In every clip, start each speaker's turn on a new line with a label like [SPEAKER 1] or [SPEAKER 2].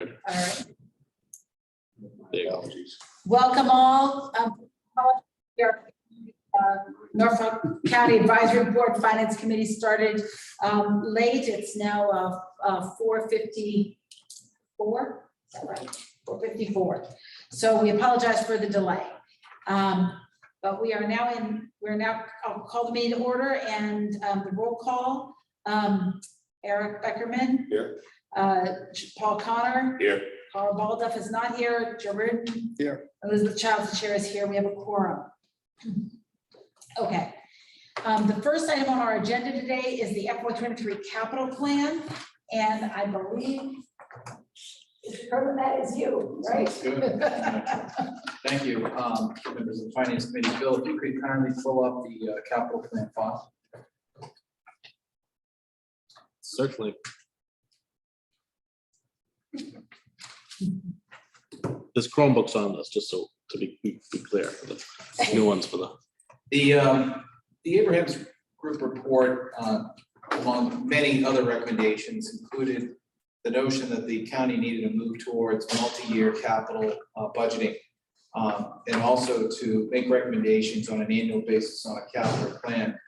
[SPEAKER 1] All right.
[SPEAKER 2] There you go.
[SPEAKER 1] Welcome all. Your Norfolk County Advisory Board Finance Committee started late. It's now 4:54. Is that right? 4:54. So we apologize for the delay. But we're now, I'll call the meeting to order and the roll call. Eric Beckerman.
[SPEAKER 2] Here.
[SPEAKER 1] Paul Connor.
[SPEAKER 2] Here.
[SPEAKER 1] Carl Balduff is not here. Joe Ridden.
[SPEAKER 2] Here.
[SPEAKER 1] Elizabeth Childs, the chair, is here. We have a quorum. Okay. The first item on our agenda today is the FY23 capital plan. And I believe, that is you, right?
[SPEAKER 3] Thank you, members of the Finance Committee. Bill, if you could kindly pull up the capital plan file.
[SPEAKER 2] Certainly. There's Chromebooks on this, just so to be clear for the new ones for
[SPEAKER 3] The Abrahams Group report, among many other recommendations, included the notion that the county needed to move towards multi-year capital budgeting, and also to make recommendations on an annual basis on a capital plan.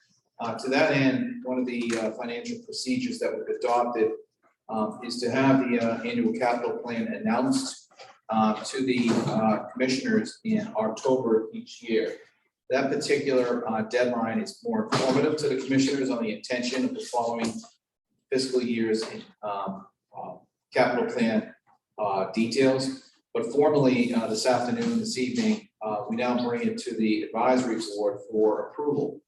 [SPEAKER 3] To that end, one of the financial procedures that we've adopted is to have the annual capital plan announced to the commissioners in October each year. That particular deadline is more informative to the commissioners on the intention of the following fiscal year's capital plan details. But formally this afternoon, this evening, we now bring it to the advisory board for approval.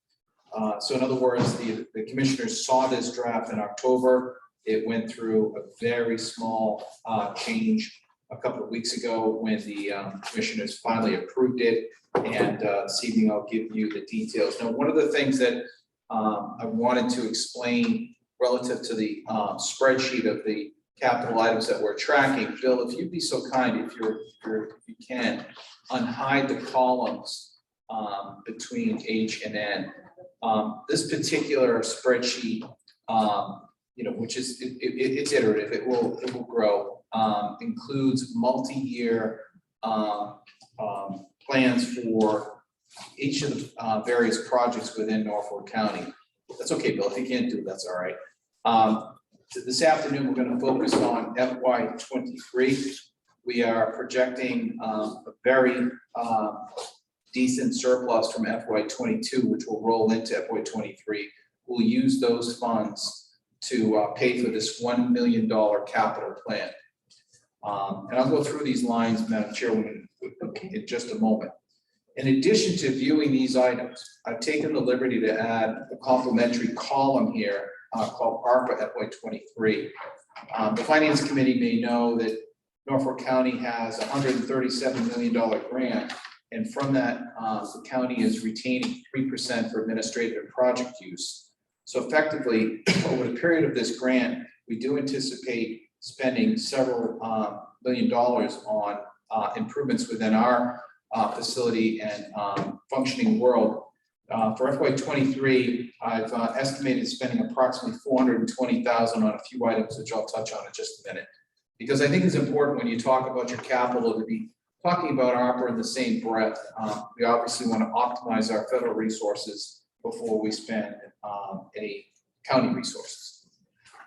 [SPEAKER 3] So in other words, the commissioners saw this draft in October. It went through a very small change a couple of weeks ago when the commissioners finally approved it. And this evening, I'll give you the details. Now, one of the things that I wanted to explain relative to the spreadsheet of the capital items that we're tracking, Bill, if you'd be so kind, if you can, unhide the columns between H and N. This particular spreadsheet, which is it's iterative, it will grow, includes multi-year plans for each of the various projects within Norfolk County. That's okay, Bill. If you can't do it, that's all right. This afternoon, we're going to focus on FY23. We are projecting a very decent surplus from FY22, which will roll into FY23. We'll use those funds to pay for this $1 million capital plan. And I'll go through these lines, Madam Chairwoman, in just a moment. In addition to viewing these items, I've taken the liberty to add a complementary column here called ARPA FY23. The Finance Committee may know that Norfolk County has a $137 million grant, and from that, the county is retaining 3% for administrative and project use. So effectively, over the period of this grant, we do anticipate spending several $1 million on improvements within our facility and functioning world. For FY23, I've estimated spending approximately $420,000 on a few items, which I'll touch on in just a minute. Because I think it's important when you talk about your capital to be talking about ARPA in the same breath. We obviously want to optimize our federal resources before we spend any county resources.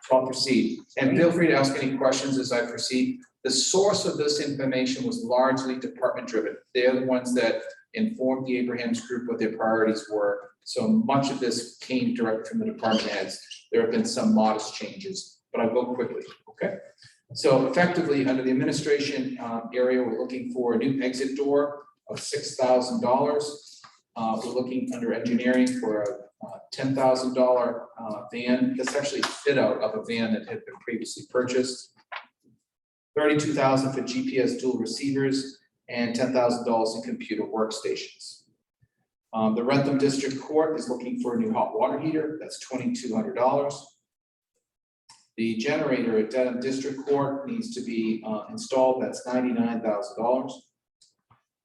[SPEAKER 3] So I'll proceed. And feel free to ask any questions as I proceed. The source of this information was largely department driven. They're the ones that informed the Abrahams Group what their priorities were. So much of this came directly from the department heads. There have been some modest changes, but I'll go quickly, okay? So effectively, under the administration area, we're looking for a new exit door of $6,000. We're looking under engineering for a $10,000 van. That's actually a fit out of a van that had been previously purchased. $32,000 for GPS dual receivers and $10,000 in computer workstations. The Rentham District Court is looking for a new hot water heater. That's $2,200. The generator at Dedham District Court needs to be installed. That's $99,000.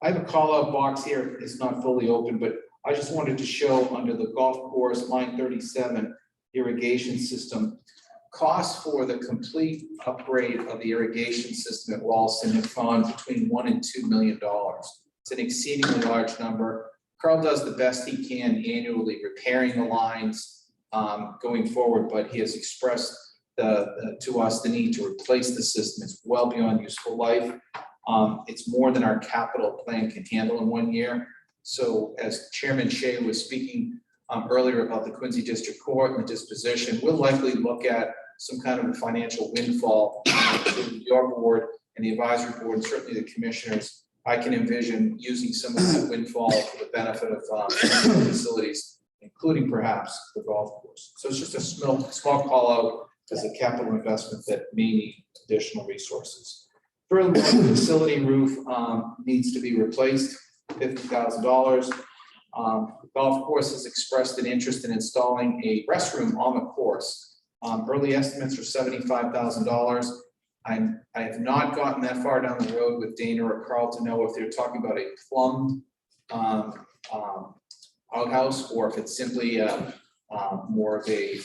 [SPEAKER 3] I have a call out box here. It's not fully open, but I just wanted to show under the golf course line 37 irrigation system. costs for the complete upgrade of the irrigation system at Ralston have gone between $1 and $2 million. It's an exceedingly large number. Carl does the best he can annually repairing the lines going forward, but he has expressed to us the need to replace the system. It's well beyond useful life. It's more than our capital plan can handle in 1 year. So as Chairman Shea was speaking earlier about the Quincy District Court and the disposition, we'll likely look at some kind of a financial windfall to your board and the advisory board, and certainly the commissioners. I can envision using some of that windfall for the benefit of facilities, including perhaps the golf course. So it's just a small call out as a capital investment that may need additional resources. Furthermore, the facility roof needs to be replaced, $50,000. The golf course has expressed an interest in installing a restroom on the course. Early estimates are $75,000. I have not gotten that far down the road with Dana or Carl to know if they're talking about a plumbed outhouse or if it's simply more of a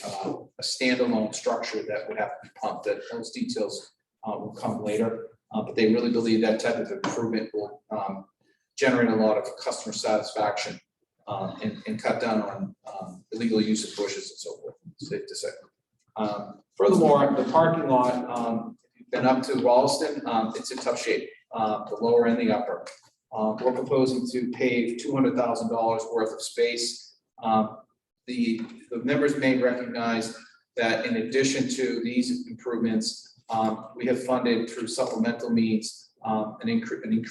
[SPEAKER 3] standalone structure that would have to be pumped. That those details will come later, but they really believe that type of improvement will generate a lot of customer satisfaction and cut down on illegal use of bushes and so forth. Safe to say. Furthermore, the parking lot, if you've been up to Ralston, it's in tough shape, the lower and the upper. We're proposing to pave $200,000 worth of space. The members may recognize that in addition to these improvements, we have funded through supplemental means an improvement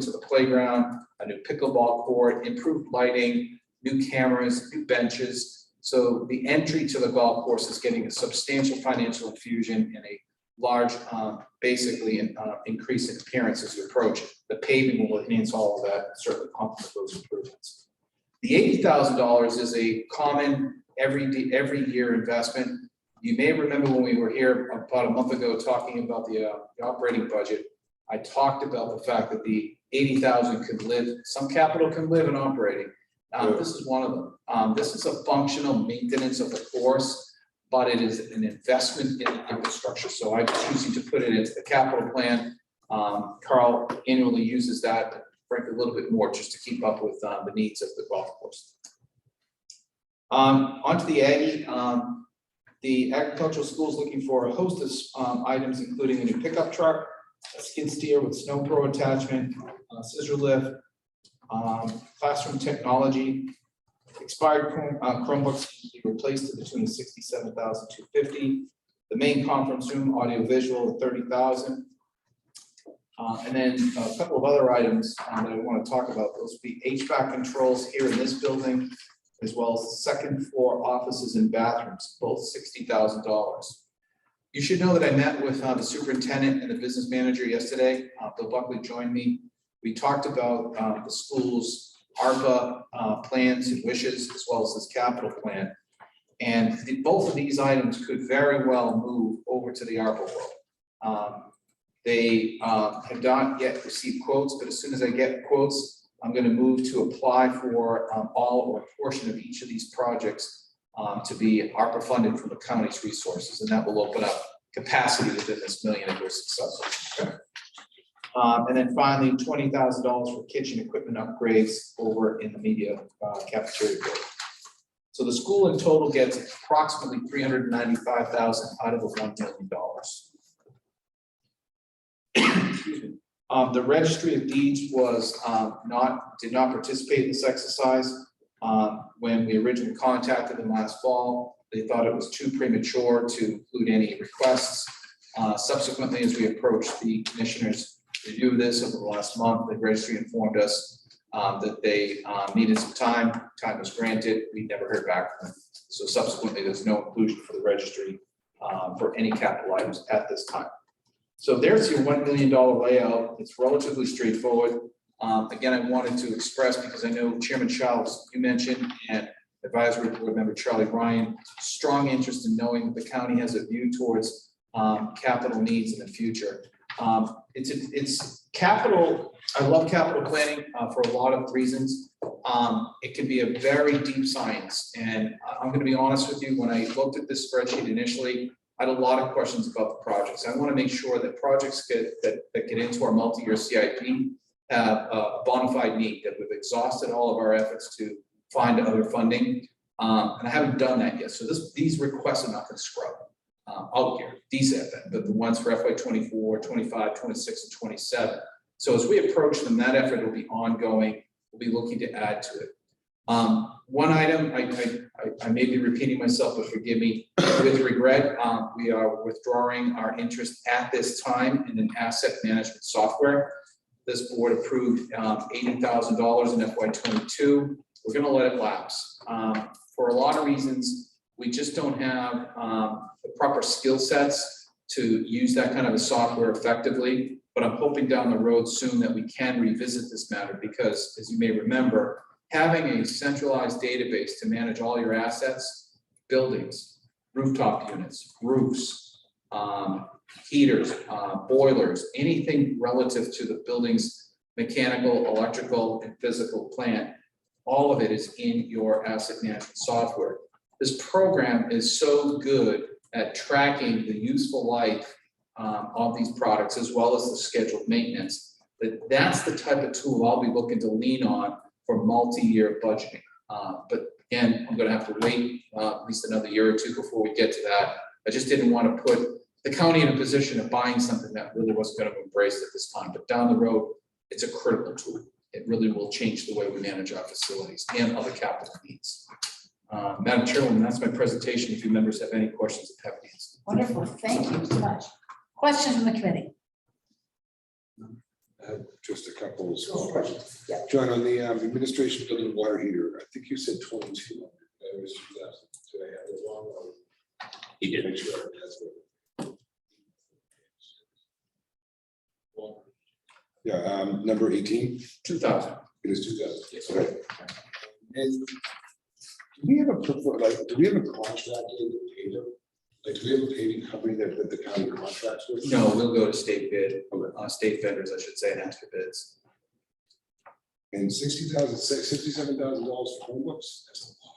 [SPEAKER 3] to the playground, a new pickleball court, improved lighting, new cameras, new benches. So the entry to the golf course is getting a substantial financial infusion and a large, basically an increase in appearance as we approach. The paving will enhance all of that, certainly complement those improvements. The $80,000 is a common every year investment. You may remember when we were here about a month ago talking about the operating budget. I talked about the fact that the $80,000 could live, some capital can live in operating. This is one of them. This is a functional maintenance of the course, but it is an investment in the infrastructure. So I'm choosing to put it into the capital plan. Carl annually uses that, frankly, a little bit more just to keep up with the needs of the golf course. Onto the Aggie. The agricultural school is looking for a host of items, including a new pickup truck, a skid steer with snow pro attachment, scissor lift, classroom technology, expired Chromebooks to be replaced to between $67,250. The main conference room, audio visual at $30,000. And then a couple of other items that I want to talk about. Those would be HVAC controls here in this building, as well as the second floor offices and bathrooms, both $60,000. You should know that I met with the superintendent and the business manager yesterday. Bill Buckley joined me. We talked about the school's ARPA plans and wishes, as well as this capital plan. And both of these items could very well move over to the ARPA world. They have not yet received quotes, but as soon as I get quotes, I'm going to move to apply for all or a portion of each of these projects to be ARPA funded from the county's resources, and that will open up capacity within this million if we're successful. Okay. And then finally, $20,000 for kitchen equipment upgrades over in the media cafeteria building. So the school in total gets approximately $395,000 out of the $1 million. Excuse me. The registry of deeds was did not participate in this exercise. When we originally contacted them last fall, they thought it was too premature to include any requests. Subsequently, as we approached the commissioners' review of this over the last month, the registry informed us that they needed some time. Time was granted. We never heard back from them. So subsequently, there's no inclusion for the registry for any capital items at this time. So there's your $1 million layout. It's relatively straightforward. Again, I wanted to express, because I know Chairman Charles, you mentioned, and Advisory Board Member Charlie Ryan, strong interest in knowing that the county has a view towards capital needs in the future. It's capital, I love capital planning for a lot of reasons. It can be a very deep science, and I'm gonna be honest with you, when I looked at this spreadsheet initially, I had a lot of questions about the projects. I wanna make sure that projects that get into our multi-year CIP have a bona fide need, that we've exhausted all of our efforts to find other funding. And I haven't done that yet, so these requests are not gonna scrub out here, these have been, but the ones for FY 24, 25, 26, and 27. So as we approach them, that effort will be ongoing, we'll be looking to add to it. One item, I may be repeating myself, but forgive me, with regret, we are withdrawing our interest at this time in an asset management software. This board approved $80,000 in FY 22. We're gonna let it lapse. For a lot of reasons, we just don't have the proper skill sets to use that kind of a software effectively, but I'm hoping down the road soon that we can revisit this matter, because as you may remember, having a centralized database to manage all your assets, buildings, rooftop units, roofs, heaters, boilers, anything relative to the building's mechanical, electrical, and physical plant, all of it is in your asset management software. This program is so good at tracking the useful life of these products, as well as the scheduled maintenance, that's the type of tool I'll be looking to lean on for multi-year budgeting. But again, I'm gonna have to wait at least another year or two before we get to that. I just didn't want to put the county in a position of buying something that really wasn't going to embrace at this time. But down the road, it's a critical tool. It really will change the way we manage our facilities and other capital needs. Madam Chairwoman, that's my presentation. If you members have any questions, I'm happy to answer.
[SPEAKER 1] Wonderful, thank you so much. Questions from the committee?
[SPEAKER 4] Just a couple of small
[SPEAKER 1] Go for it.
[SPEAKER 4] questions.
[SPEAKER 1] Yeah.
[SPEAKER 4] John, on the administration building water heater, I think you said 22. It was 2,000. Did I have it wrong? Or-
[SPEAKER 2] He did.
[SPEAKER 4] Make sure that's what. Yeah, number 18,
[SPEAKER 3] 2,000.
[SPEAKER 4] it is 2,000.
[SPEAKER 3] Yes.
[SPEAKER 4] Okay. And do we have a, do we have a contracted paver? Like, do we have a paving company that the county contracts with?
[SPEAKER 3] No, we'll go to state bid,
[SPEAKER 4] Okay.
[SPEAKER 3] state vendors, I should say, and ask for bids.
[SPEAKER 4] And $67,000 for Chromebooks, that's a lot.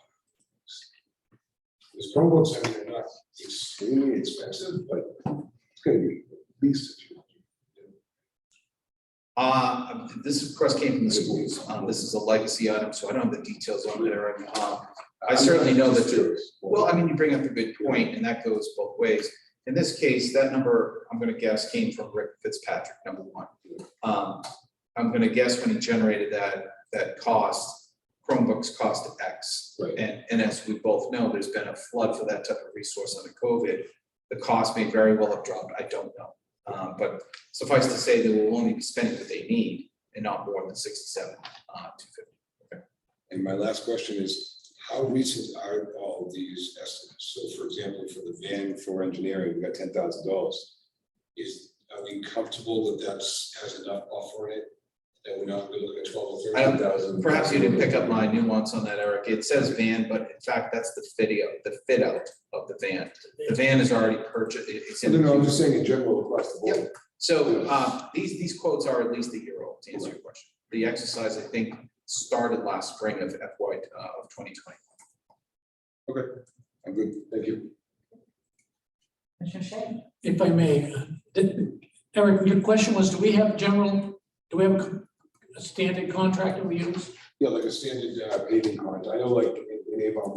[SPEAKER 4] Because Chromebooks, I mean, they're not extremely expensive, but it's gonna be at least a few.
[SPEAKER 3] This of course came from the schools. This is a legacy item, so I don't have the details on it, Eric. I certainly know that well, I mean, you bring up a good point, and that goes both ways. In this case, that number, I'm gonna guess, came from Rick Fitzpatrick, number one. I'm gonna guess when he generated that cost, Chromebooks cost X.
[SPEAKER 4] Right.
[SPEAKER 3] And as we both know, there's been a flood for that type of resource under COVID. The cost may very well have dropped, I don't know. But suffice to say, they will only be spending what they need and not more than 67, 250.
[SPEAKER 4] Okay. And my last question is, how recent are all of these estimates? So for example, for the van for engineering, we got $10,000. Are we comfortable that has enough buffer in it? That we're not looking at 12 or
[SPEAKER 3] I don't-
[SPEAKER 4] 13,000?
[SPEAKER 3] Perhaps you didn't pick up my nuance on that, Eric. It says van, but in fact, that's the fit out of the van. The van is already purchased. It's in.
[SPEAKER 4] No, I'm just saying in general across the board.
[SPEAKER 3] So these quotes are at least a year old, to answer your question. The exercise, I think, started last spring of FY of 2020.
[SPEAKER 4] Okay, I'm good, thank you.
[SPEAKER 1] Commissioner Shea?
[SPEAKER 5] If I may, Eric, your question was, do we have a standard contract that we use?
[SPEAKER 4] Yeah, like a standard paving contract. I know like in Avon,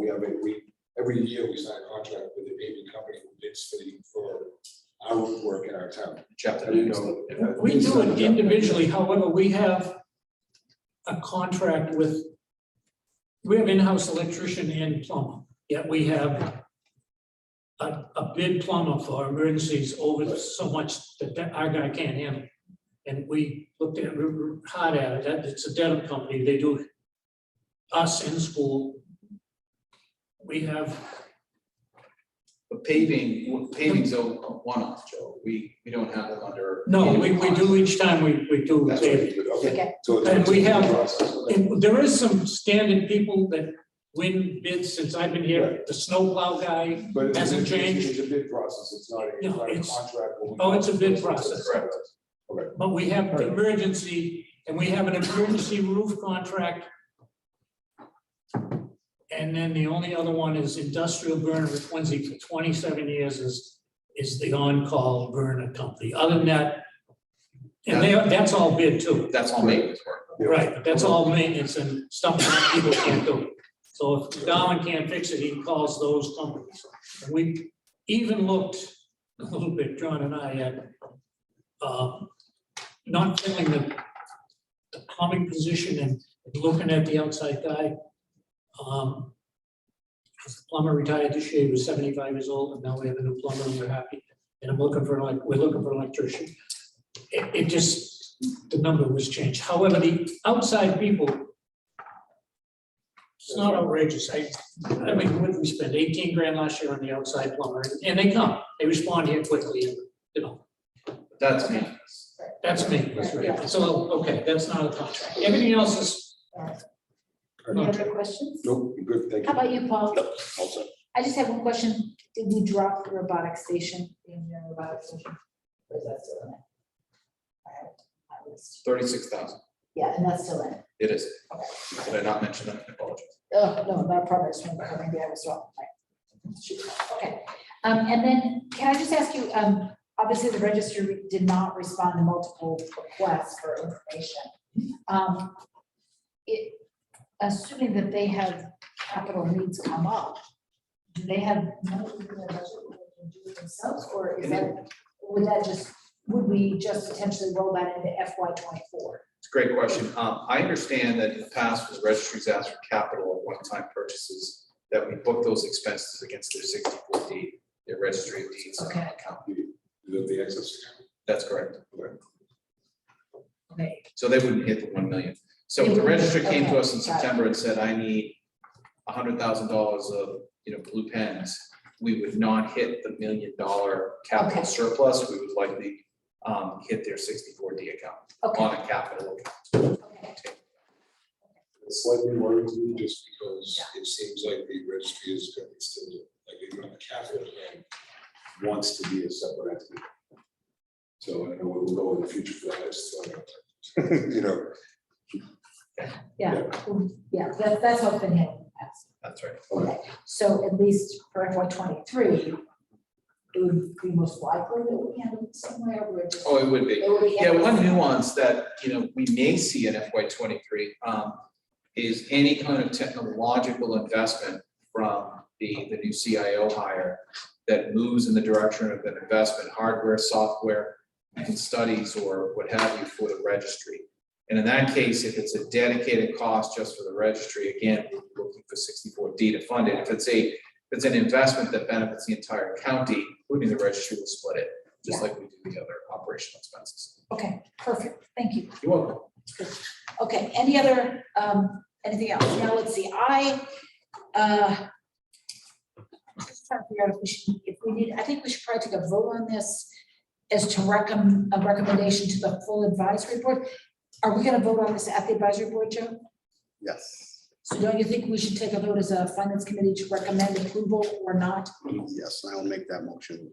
[SPEAKER 4] every year we sign a contract with a paving company who bids for our work in our town.
[SPEAKER 3] Chapter
[SPEAKER 4] I didn't
[SPEAKER 3] 9.
[SPEAKER 4] know.
[SPEAKER 5] We do it individually, however, we have a contract with, we have in-house electrician and plumber, yet we have a bid plumber for emergencies over so much that our guy can't handle. And we looked at it hard at it, it's a dental company, they do us in school. We have,
[SPEAKER 3] But paving's a one-off, Joe. We don't have them under.
[SPEAKER 5] no, we do each time we do
[SPEAKER 4] That's
[SPEAKER 5] paving.
[SPEAKER 4] right. Okay.
[SPEAKER 1] Okay.
[SPEAKER 4] So it's-
[SPEAKER 5] And we have-
[SPEAKER 4] it's a process. Okay.
[SPEAKER 5] And there is some standard people that win bids since I've been here. The snowplow guy
[SPEAKER 4] But it's
[SPEAKER 5] hasn't changed.
[SPEAKER 4] It's a bid process, it's not
[SPEAKER 5] No,
[SPEAKER 4] a
[SPEAKER 5] it's-
[SPEAKER 4] contract.
[SPEAKER 5] it's a bid process.
[SPEAKER 3] Correct.
[SPEAKER 4] Okay.
[SPEAKER 5] But we have the emergency, and we have an emergency roof contract. And then the only other one is industrial burner with Quincy for 27 years is the on-call burner company. Other than that, and that's all bid too.
[SPEAKER 3] That's all maintenance work.
[SPEAKER 5] Right, but that's all maintenance and stuff that people can't do. So if Darwin can't fix it, he calls those companies. And we even looked a little bit, John and I, at not filling the plumbing position and looking at the outside guy. The plumber retired this year, he was 75 years old, and now we have a new plumber, and we're happy. And we're looking for an electrician. It just, the number was changed. However, the outside people, it's not outrageous. I mean, what did we spend? 18 grand last year on the outside plumber, and they come, they respond here quickly, and, you know,
[SPEAKER 3] That's me.
[SPEAKER 5] that's me. So, okay, that's not a contract. Everything else is.
[SPEAKER 1] Any other questions?
[SPEAKER 4] Nope, I'm good, thank
[SPEAKER 1] How
[SPEAKER 4] you.
[SPEAKER 1] about you, Paul?
[SPEAKER 2] Also,
[SPEAKER 1] I just have one question. Did we drop the robotic station, the engineering robotic station? Or is that still in it? I have it on my list.
[SPEAKER 3] 36,000.
[SPEAKER 1] Yeah, and that's still in it.
[SPEAKER 3] It is.
[SPEAKER 1] Okay.
[SPEAKER 3] Did I not mention that? I apologize.
[SPEAKER 1] Oh, no, not a problem. I just wanted to- maybe I was wrong. Right. Shoot. Okay. And then can I just ask you, obviously the registry did not respond to multiple requests for information. Assuming that they have capital needs come up, do they have money in their budget to do it themselves, or is that, would we just potentially roll that into FY24?
[SPEAKER 3] It's a great question. I understand that in the past, when the registries asked for capital or one-time purchases, that we book those expenses against their 64D, their registry of deeds
[SPEAKER 1] Okay.
[SPEAKER 3] account.
[SPEAKER 4] The excess.
[SPEAKER 3] That's correct.
[SPEAKER 1] Okay,
[SPEAKER 3] So they wouldn't hit the 1 million. So
[SPEAKER 1] They
[SPEAKER 3] if the
[SPEAKER 1] wouldn't,
[SPEAKER 3] registry came to
[SPEAKER 1] okay,
[SPEAKER 3] us in
[SPEAKER 1] got it.
[SPEAKER 3] September and said, I need $100,000 of, blue pens, we would not hit the $1 million capital
[SPEAKER 1] Okay.
[SPEAKER 3] surplus. We would likely hit their 64D account
[SPEAKER 1] okay,
[SPEAKER 3] on a capital account.
[SPEAKER 1] okay.
[SPEAKER 4] It's slightly worrying to me just because it seems like the registry is going to still, like, even on the capital plan, wants to be a separate entity. So I don't know where we'll go in the future for that, so,
[SPEAKER 1] Yeah, that's what's been handled in the past.
[SPEAKER 3] That's right.
[SPEAKER 1] Okay, so at least for FY23, it would be most likely that we handle it somewhere, we're just.
[SPEAKER 3] Oh, it would be.
[SPEAKER 1] It would be
[SPEAKER 3] Yeah, one
[SPEAKER 1] handled-
[SPEAKER 3] nuance that, we may see in FY23 is any kind of technological investment from the new CIO hire that moves in the direction of an investment, hardware, software, and studies or what have you for the registry. And in that case, if it's a dedicated cost just for the registry, again, we're looking for 64D to fund it. If it's an investment that benefits the entire county, including the registry, will split it, just like we do the other operational expenses.
[SPEAKER 1] Okay, perfect, thank you.
[SPEAKER 3] You're welcome.
[SPEAKER 1] Okay, any other, anything else? Now, let's see, just trying to figure out if we need, I think we should probably take a vote on this as to recommend a recommendation to the full advisory board. Are we gonna vote on this at the advisory board, Joe?
[SPEAKER 6] Yes,
[SPEAKER 1] So don't you think we should take a vote as a finance committee to recommend approval or not?
[SPEAKER 6] yes, I'll make that motion.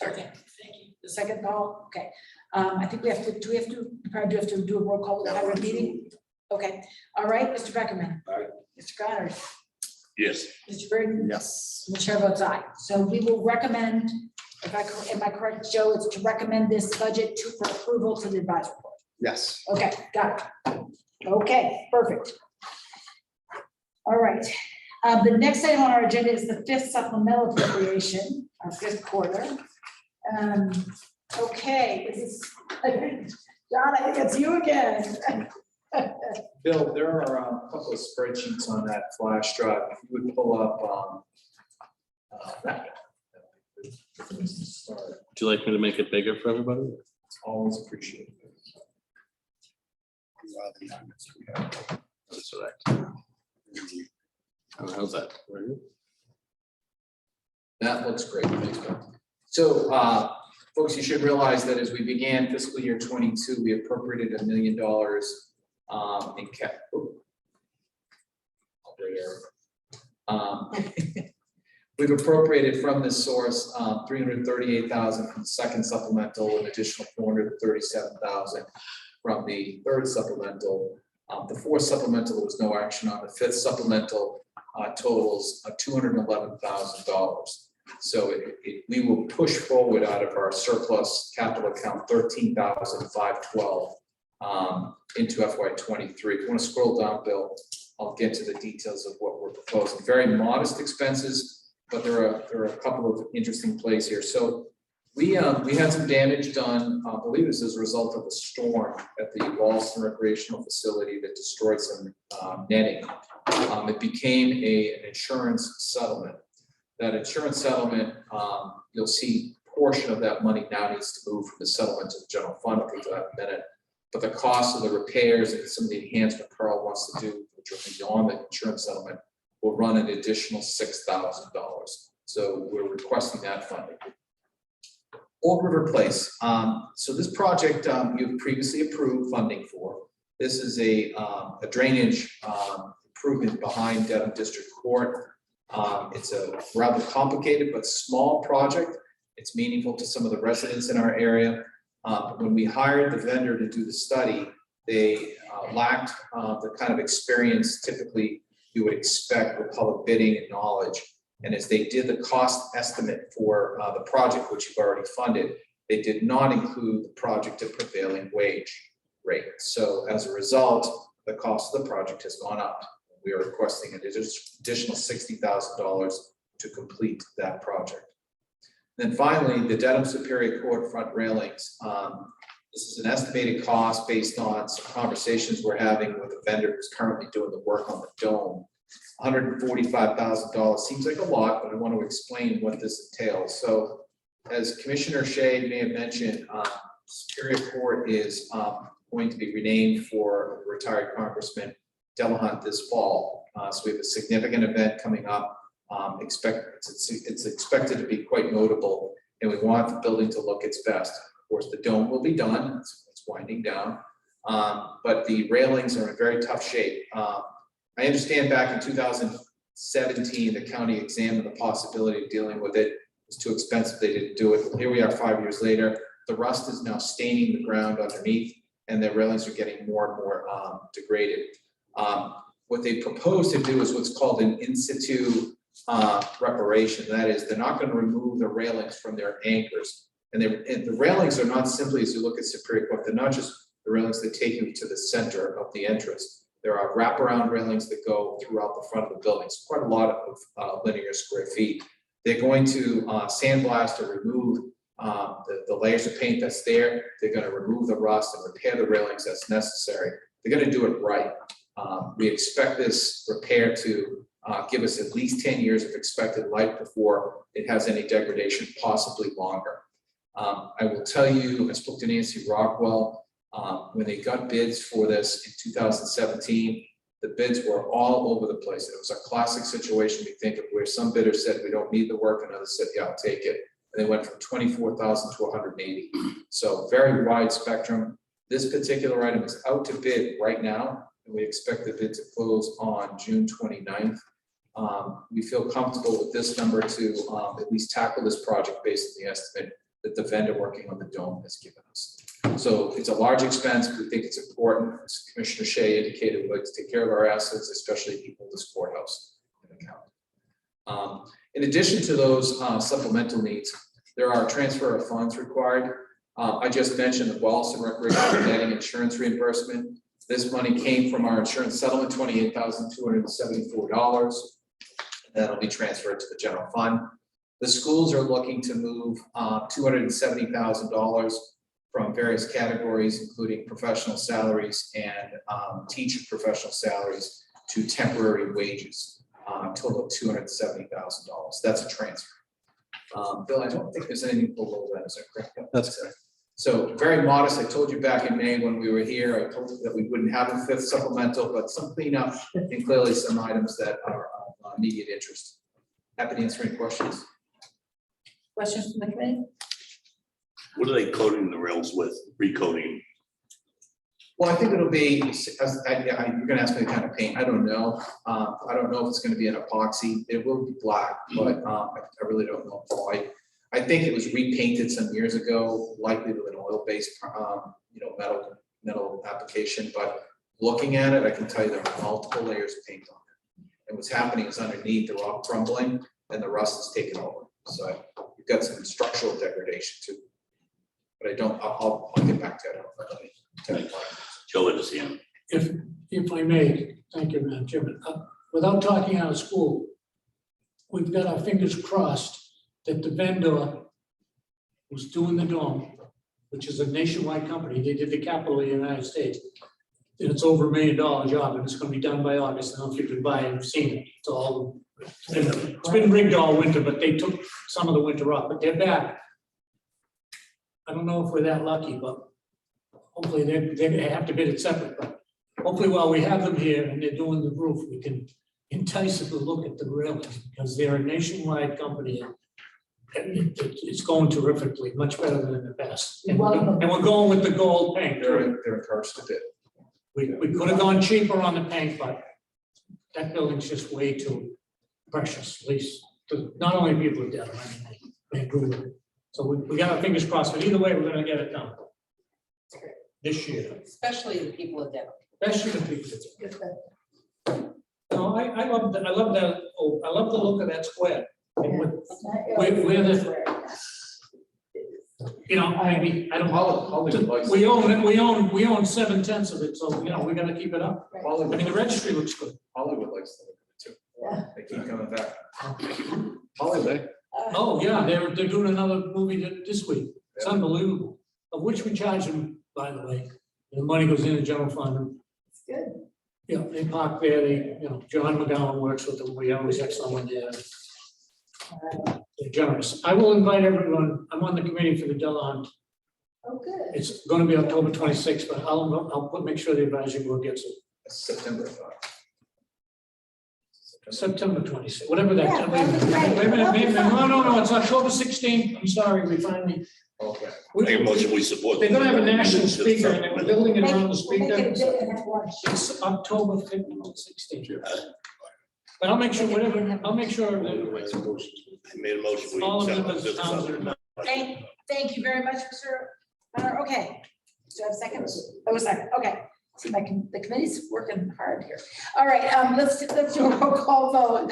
[SPEAKER 1] Okay, thank you. The second, Paul, okay. I think we have to, we probably do have to do a roll call with the hybrid meeting? Okay, all right, Mr. Beckerman.
[SPEAKER 4] Aye.
[SPEAKER 1] Mr. Connors,
[SPEAKER 2] yes,
[SPEAKER 1] Mr. Burton.
[SPEAKER 6] Yes,
[SPEAKER 1] The chair votes aye. So we will recommend, am I correct, Joe, it's to recommend this budget for approval to the advisory board?
[SPEAKER 6] yes,
[SPEAKER 1] Okay, got it. Okay, perfect. All right, the next item on our agenda is the fifth supplemental appropriation, our fifth quarter. Okay, this is, John, I think it's you again.
[SPEAKER 3] Bill, there are a couple of spreadsheets on that flash drive. If you would pull up,
[SPEAKER 2] would you like me to make it bigger for everybody?
[SPEAKER 3] it's always appreciated.
[SPEAKER 2] That's all right. Oh, how's that?
[SPEAKER 3] That looks great. Thanks, Bill. So, folks, you should realize that as we began fiscal year 22, we appropriated $1 million in cap. Operator. We've appropriated from this source, $338,000 from the second supplemental, an additional $437,000 from the third supplemental. The fourth supplemental, there was no action on. The fifth supplemental totals $211,000. So we will push forward out of our surplus capital account 13,512 into FY23. If you want to scroll down, Bill, I'll get to the details of what we're proposing. Very modest expenses, but there are a couple of interesting plays here. So we had some damage done, I believe this is a result of a storm at the Walston recreational facility that destroyed some netting. It became an insurance settlement. That insurance settlement, you'll see a portion of that money now needs to move from the settlement to the general fund. I'll get to that in a minute. But the cost of the repairs and some of the enhancement Carl wants to do, which are beyond the insurance settlement, will run an additional $6,000. So we're requesting that funding. Old River Place. So this project you've previously approved funding for. This is a drainage improvement behind Dedham District Court. It's a rather complicated but small project. It's meaningful to some of the residents in our area. When we hired the vendor to do the study, they lacked the kind of experience typically you would expect with public bidding and knowledge. And as they did the cost estimate for the project, which you've already funded, they did not include the project at prevailing wage rate. So as a result, the cost of the project has gone up. We are requesting an additional $60,000 to complete that project. Then finally, the Dedham Superior Court front railings. This is an estimated cost based on some conversations we're having with a vendor who's currently doing the work on the dome. $145,000 seems like a lot, but I want to explain what this entails. So as Commissioner Shea may have mentioned, Superior Court is going to be renamed for retired Congressman Delahunt this fall. So we have a significant event coming up. It's expected to be quite notable, and we want the building to look its best. Of course, the dome will be done. It's winding down, but the railings are in very tough shape. I understand back in 2017, the county examined the possibility of dealing with it. It was too expensive. They didn't do it. Here we are 5 years later. The rust is now staining the ground underneath, and the railings are getting more and more degraded. What they propose to do is what's called an in situ reparation. That is, they're not going to remove the railings from their anchors. And the railings are not simply, as you look at Superior Court, they're not just the railings that take you to the center of the entrance. There are wraparound railings that go throughout the front of the building. It's quite a lot of linear square feet. They're going to sandblast or remove the layers of paint that's there. They're going to remove the rust and repair the railings as necessary. They're going to do it right. We expect this repair to give us at least 10 years of expected life before it has any degradation, possibly longer. I will tell you, I spoke to Nancy Rockwell. When they got bids for this in 2017, the bids were all over the place. It was a classic situation, we think, of where some bidders said, we don't need the work, and others said, yeah, I'll take it. And they went from 24,000 to 180. So very wide spectrum. This particular item is out to bid right now, and we expect the bid to close on June 29th. We feel comfortable with this number to at least tackle this project based on the estimate that the vendor working on the dome has given us. So it's a large expense. We think it's important. As Commissioner Shea indicated, we'd like to take care of our assets, especially people in this courthouse in the county. In addition to those supplemental needs, there are transfer of funds required. I just mentioned the Walston recreational netting insurance reimbursement. This money came from our insurance settlement, $28,274. That'll be transferred to the general fund. The schools are looking to move $270,000 from various categories, including professional salaries and teacher professional salaries, to temporary wages, a total of $270,000. That's a transfer. Bill, I don't think there's anything below that. Is that correct?
[SPEAKER 2] That's correct.
[SPEAKER 3] So very modest. I told you back in May when we were here, I told you that we wouldn't have a fifth supplemental, but some cleanup and clearly some items that are of immediate interest. Happy to answer any questions.
[SPEAKER 1] Questions from the committee?
[SPEAKER 7] What are they coating the rails with? Recoating?
[SPEAKER 3] Well, I think it'll be, you're gonna ask me the kind of paint, I don't know. I don't know if it's gonna be an epoxy, it will be black, but I really don't know why. I think it was repainted some years ago, likely with an oil-based, metal application, but looking at it, I can tell you there are multiple layers of paint on it. And what's happening is underneath, they're all crumbling and the rust is taking over. So you've got some structural degradation too. But I don't, I'll get back to it.
[SPEAKER 7] Joe would see him.
[SPEAKER 5] If I may, thank you, Madam Chairman. Without talking out of school, we've got our fingers crossed that the vendor who's doing the dome, which is a nationwide company, they did the capital of the United States. And it's over $1 million job and it's gonna be done by August. I don't know if you can buy it, I've seen it. It's all, it's been rigged all winter, but they took some of the winter off, but they're back. I don't know if we're that lucky, but hopefully they have to bid it separate, but hopefully while we have them here and they're doing the roof, we can entice them to look at the railings because they're a nationwide company. And it's going terrifically, much better than in the past. And we're going with the gold paint.
[SPEAKER 3] They're encouraged to bid.
[SPEAKER 5] We could have gone cheaper on the paint, but that building's just way too precious, at least to not only people who did, they agree with it. So we got our fingers crossed, but either way, we're gonna get it done this year.
[SPEAKER 8] Especially the people of Denver.
[SPEAKER 5] Especially the people that do it. No, I love that, I love the look of that square. And we're the, maybe, I don't know. We own 7/10 of it, so, we gotta keep it up. I mean, the registry looks good.
[SPEAKER 3] Hollywood likes to look at it too.
[SPEAKER 8] Yeah.
[SPEAKER 3] They keep coming back. Hollywood.
[SPEAKER 5] Oh, yeah, they're doing another movie this week. It's unbelievable, of which we charge them, by the way. The money goes in the general fund.
[SPEAKER 8] It's good.
[SPEAKER 5] Yeah, they park there, John McGowan works with them, we always have someone there. They're generous. I will invite everyone, I'm on the committee for the Della Hunt.
[SPEAKER 8] Oh, good.
[SPEAKER 5] It's gonna be October 26th, but I'll make sure the advisory board gets it.
[SPEAKER 3] September.
[SPEAKER 5] September 26th, whatever that.
[SPEAKER 8] Yeah,
[SPEAKER 5] wait a minute,
[SPEAKER 8] that'd be great.
[SPEAKER 5] wait a minute, no, it's October 16th, I'm sorry, we finally.
[SPEAKER 3] Okay.
[SPEAKER 7] Make a motion, we support.
[SPEAKER 5] They're gonna have a national speaker and we're building it around the
[SPEAKER 8] We'll make it a
[SPEAKER 5] speaker.
[SPEAKER 8] big and have lunch.
[SPEAKER 5] It's October 16th. But I'll make sure, whatever, I'll make sure that
[SPEAKER 7] I made a motion. we
[SPEAKER 5] all of them
[SPEAKER 7] accept
[SPEAKER 5] as
[SPEAKER 7] it.
[SPEAKER 5] towns are.
[SPEAKER 1] Thank you very much, Mr. Hunter. Okay. Do I have a second? Oh, a second. Okay. See, the committee's working hard here. All right, let's do a roll call vote.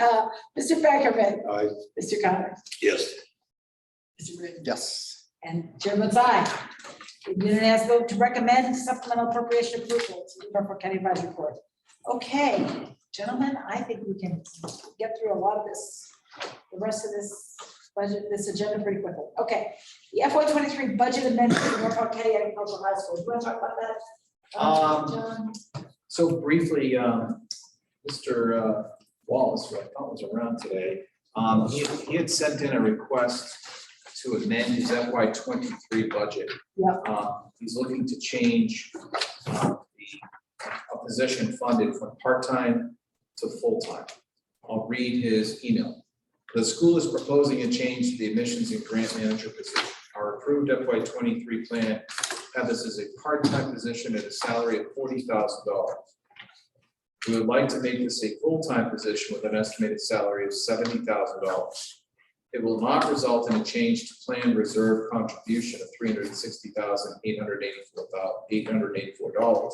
[SPEAKER 1] Mr. Beckerman,
[SPEAKER 4] Aye.
[SPEAKER 1] Mr. Connor,
[SPEAKER 7] Yes.
[SPEAKER 1] Mr. Britton,
[SPEAKER 6] Yes.
[SPEAKER 1] and Chair votes aye. Unanimous vote to recommend supplemental appropriation approval to the Norfolk County Advisory Board. Okay, gentlemen, I think we can get through a lot of this, the rest of this budget, this agenda pretty quickly. Okay, the FY23 budget amendment for Norfolk County Agricultural High School. You want to talk about that? John?
[SPEAKER 3] So briefly, Mr. Wallace, who I thought was around today, he had sent in a request to amend his FY23 budget.
[SPEAKER 1] Yep.
[SPEAKER 3] He's looking to change a position funded from part-time to full-time. I'll read his email. The school is proposing a change to the admissions and grant manager position. Our approved FY23 plan had this as a part-time position at a salary of $40,000. We would like to make this a full-time position with an estimated salary of $70,000. It will not result in a change to plan reserve contribution of $360,884,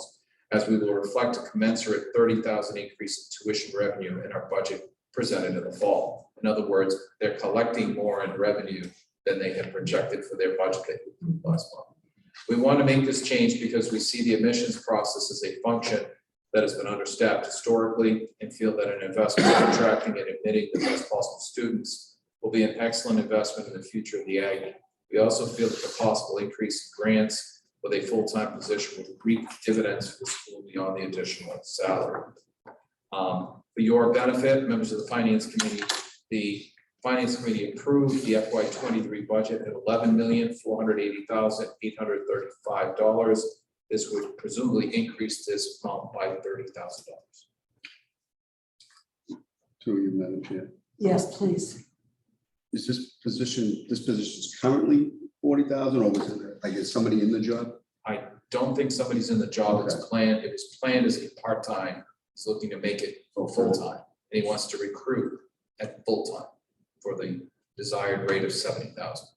[SPEAKER 3] as we will reflect a commensurate $30,000 increase in tuition revenue in our budget presented in the fall. In other words, they're collecting more in revenue than they had projected for their budget last month. We want to make this change because we see the admissions process as a function that has been understaffed historically and feel that an investment in attracting and admitting the best possible students will be an excellent investment in the future of the Aggie. We also feel that the possible increase in grants with a full-time position will reap dividends for the school beyond the additional salary. For your benefit, members of the Finance Committee, the Finance Committee approved the FY23 budget at $11,480,835. This would presumably increase this amount by $30,000.
[SPEAKER 6] Through you, Madam Chair.
[SPEAKER 1] Yes, please.
[SPEAKER 6] Is this position is currently 40,000, or was it, like, is somebody in the job?
[SPEAKER 3] don't think somebody's in the job. It's planned, it was planned as a part-time. He's looking to make it full-time, and he wants to recruit at full-time for the desired rate of 70,000.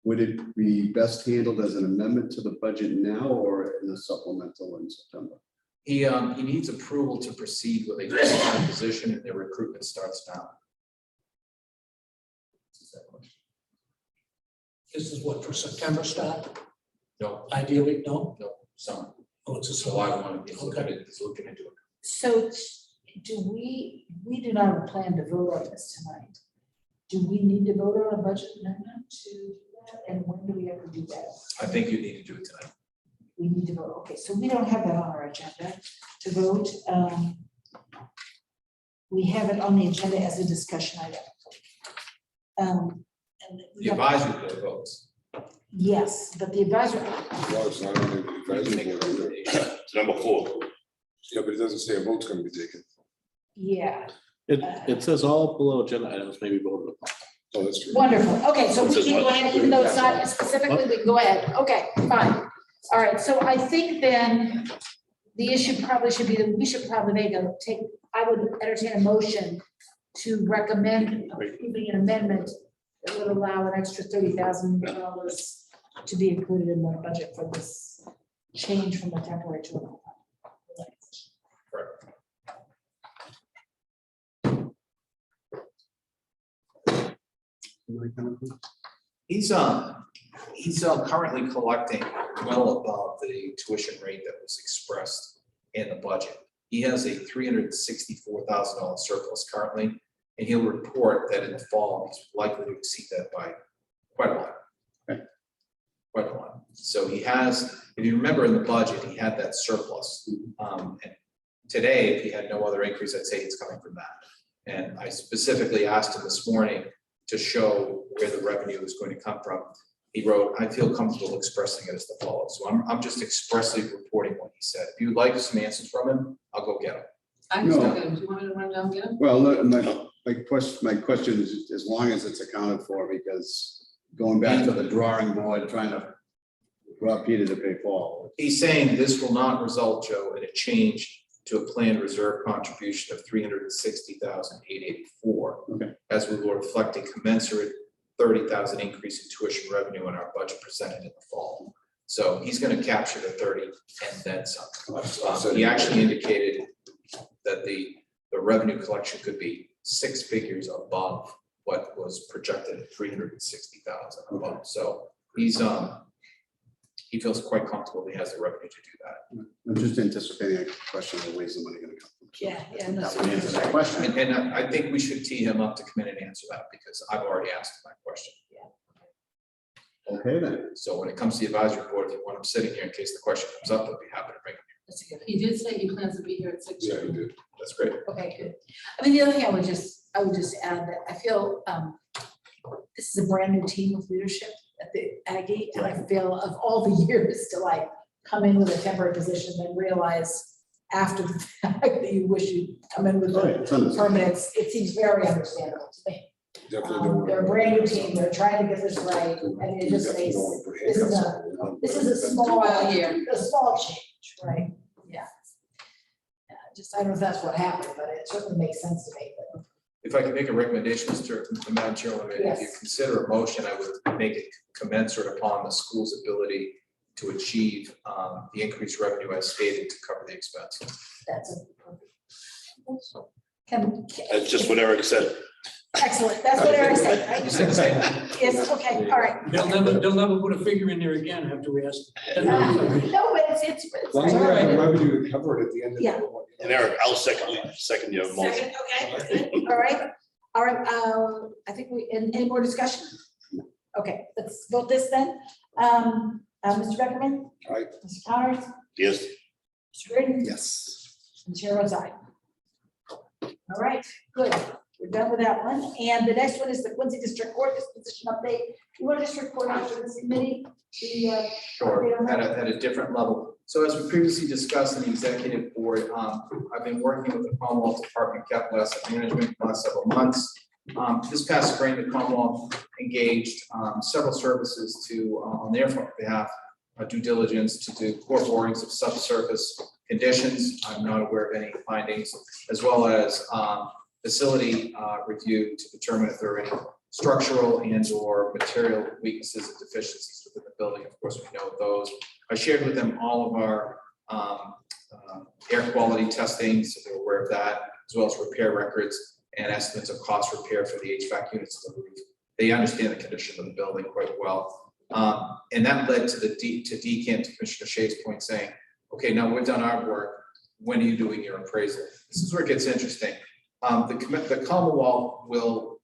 [SPEAKER 6] Would it be best handled as an amendment to the budget now or in a supplemental in September?
[SPEAKER 3] He needs approval to proceed with a full-time position, and their recruitment starts now.
[SPEAKER 5] This is what, for September start,
[SPEAKER 3] No,
[SPEAKER 5] ideally, no?
[SPEAKER 3] no, summer.
[SPEAKER 5] Oh, it's a
[SPEAKER 3] July
[SPEAKER 5] July.
[SPEAKER 3] 1, he's looking into it.
[SPEAKER 1] So we do not have a plan to vote on this tonight. Do we need to vote on a budget amendment to do that? And when do we have to do that?
[SPEAKER 3] I think you need to do it tonight.
[SPEAKER 1] We need to vote. Okay, so we don't have that on our agenda to vote. We have it on the agenda as a discussion item. And we
[SPEAKER 3] The
[SPEAKER 1] have-
[SPEAKER 3] advisory board votes.
[SPEAKER 1] Yes, but the advisory,
[SPEAKER 4] Well, it's not on the
[SPEAKER 3] You can
[SPEAKER 4] advisory
[SPEAKER 3] make a
[SPEAKER 4] board either.
[SPEAKER 3] recommendation.
[SPEAKER 7] It's number 4.
[SPEAKER 4] Yeah, but it doesn't say a vote's gonna be taken.
[SPEAKER 1] yeah,
[SPEAKER 2] It says all below agenda items may be voted upon.
[SPEAKER 4] Oh, that's true.
[SPEAKER 1] wonderful. Okay, so we
[SPEAKER 7] Says
[SPEAKER 1] can go
[SPEAKER 7] what?
[SPEAKER 1] ahead, even though it's not specifically, we can go ahead. Okay, fine. All right, so I think then the issue probably should be that we should probably I would entertain a motion to recommend approving an amendment that would allow an extra $30,000 to be included in the budget for this change from the temporary to a full-time.
[SPEAKER 3] Correct. He's currently collecting well above the tuition rate that was expressed in the budget. He has a $364,000 surplus currently, and he'll report that in the fall, he's likely to exceed that by quite a lot.
[SPEAKER 6] Okay.
[SPEAKER 3] Quite a lot. So he has, if you remember in the budget, he had that surplus. And today, if he had no other increase, I'd say it's coming from that. And I specifically asked him this morning to show where the revenue is going to come from. He wrote, I feel comfortable expressing it as the follows. So I'm just expressly reporting what he said. If you'd like some answers from him, I'll go get them.
[SPEAKER 8] I'm
[SPEAKER 6] No.
[SPEAKER 8] still gonna, do you want me to run down and get them?
[SPEAKER 6] Well, my question is, as long as it's accounted for, because going back to the drawing board, trying to draw Peter to pay Paul.
[SPEAKER 3] He's saying this will not result, Joe, in a change to a planned reserve contribution of $360,884.
[SPEAKER 6] Okay.
[SPEAKER 3] As we will reflect a commensurate 30,000 increase in tuition revenue in our budget presented in the fall. So he's going to capture the 30 and then some. He actually indicated that the revenue collection could be 6 figures above what was projected at 360,000 above. So he feels quite comfortable he has the revenue to do that.
[SPEAKER 6] I'm just anticipating a question of where's the money gonna come from.
[SPEAKER 1] Yeah, yeah. no,
[SPEAKER 6] That would answer that question.
[SPEAKER 3] And I think we should tee him up to come in and answer that because I've already asked him that question.
[SPEAKER 6] Okay, then.
[SPEAKER 3] So when it comes to the advisory board, if you want him sitting here in case the question comes up, I'd be happy to bring him here.
[SPEAKER 8] He did say he plans to be here at 6.
[SPEAKER 4] Yeah, you did.
[SPEAKER 3] That's great.
[SPEAKER 1] Okay, good. I mean, the other thing I would just add that I feel this is a brand new team of leadership at the Aggie, and I feel of all the years to like come in with a temporary position and realize after the fact that you wish you'd come in with
[SPEAKER 6] Right,
[SPEAKER 1] a
[SPEAKER 6] it's understandable.
[SPEAKER 1] permanent, it seems very understandable to me.
[SPEAKER 4] Definitely don't.
[SPEAKER 1] They're a brand new team, they're trying to get this right, and it just
[SPEAKER 4] Definitely
[SPEAKER 1] makes,
[SPEAKER 4] don't wanna put
[SPEAKER 1] this is
[SPEAKER 4] handcuffs
[SPEAKER 1] a-
[SPEAKER 4] on it, you know,
[SPEAKER 1] this
[SPEAKER 4] but
[SPEAKER 1] is a
[SPEAKER 4] that's-
[SPEAKER 1] small,
[SPEAKER 8] year.
[SPEAKER 1] a small change, right? Yeah. Yeah, just, I don't know if that's what happened, but it certainly makes sense to me, but.
[SPEAKER 3] If I could make a recommendation, Mr. Madam Chairwoman, if you
[SPEAKER 1] Yes.
[SPEAKER 3] consider a motion, I would make it commensurate upon the school's ability to achieve the increased revenue as stated to cover the expense.
[SPEAKER 1] That's a perfect. Can.
[SPEAKER 7] That's just what Eric said.
[SPEAKER 1] Excellent, that's what Eric said,
[SPEAKER 3] You said the same.
[SPEAKER 1] right? Yes, okay, all right.
[SPEAKER 5] They'll never put a figure in there again after we ask.
[SPEAKER 1] No, but it's.
[SPEAKER 4] As long as we have the revenue to cover it at the end of the.
[SPEAKER 1] Yeah.
[SPEAKER 7] And Eric, I'll second your motion.
[SPEAKER 1] Second, okay, good, all right, I think any more discussion? Okay, let's vote this then. Mr. Beckerman?
[SPEAKER 4] Aye.
[SPEAKER 1] Mr. Connors?
[SPEAKER 7] Yes,
[SPEAKER 1] Mr. Green?
[SPEAKER 6] Yes.
[SPEAKER 1] And Chair votes aye. All right, good. We're done with that one. And the next one is the Quincy District Court disposition update. You want to just report out to this committee?
[SPEAKER 3] Sure, at a different level. So as we previously discussed in the executive board, I've been working with the Commonwealth Department of Capital Asset Management for the last several months. This past spring, the Commonwealth engaged several services to, on their behalf, due diligence to do core borings of subsurface conditions. I'm not aware of any findings, as well as facility review to determine if there are any structural and or material weaknesses and deficiencies within the building. Of course, we know those. I shared with them all of our air quality testing, so they're aware of that, as well as repair records and estimates of cost repair for the HVAC units on the roof. They understand the condition of the building quite well. And that led to DCAM, to Commissioner Shea's point, saying, okay, now we've done our work. When are you doing your appraisal? This is where it gets interesting. The Commonwealth will,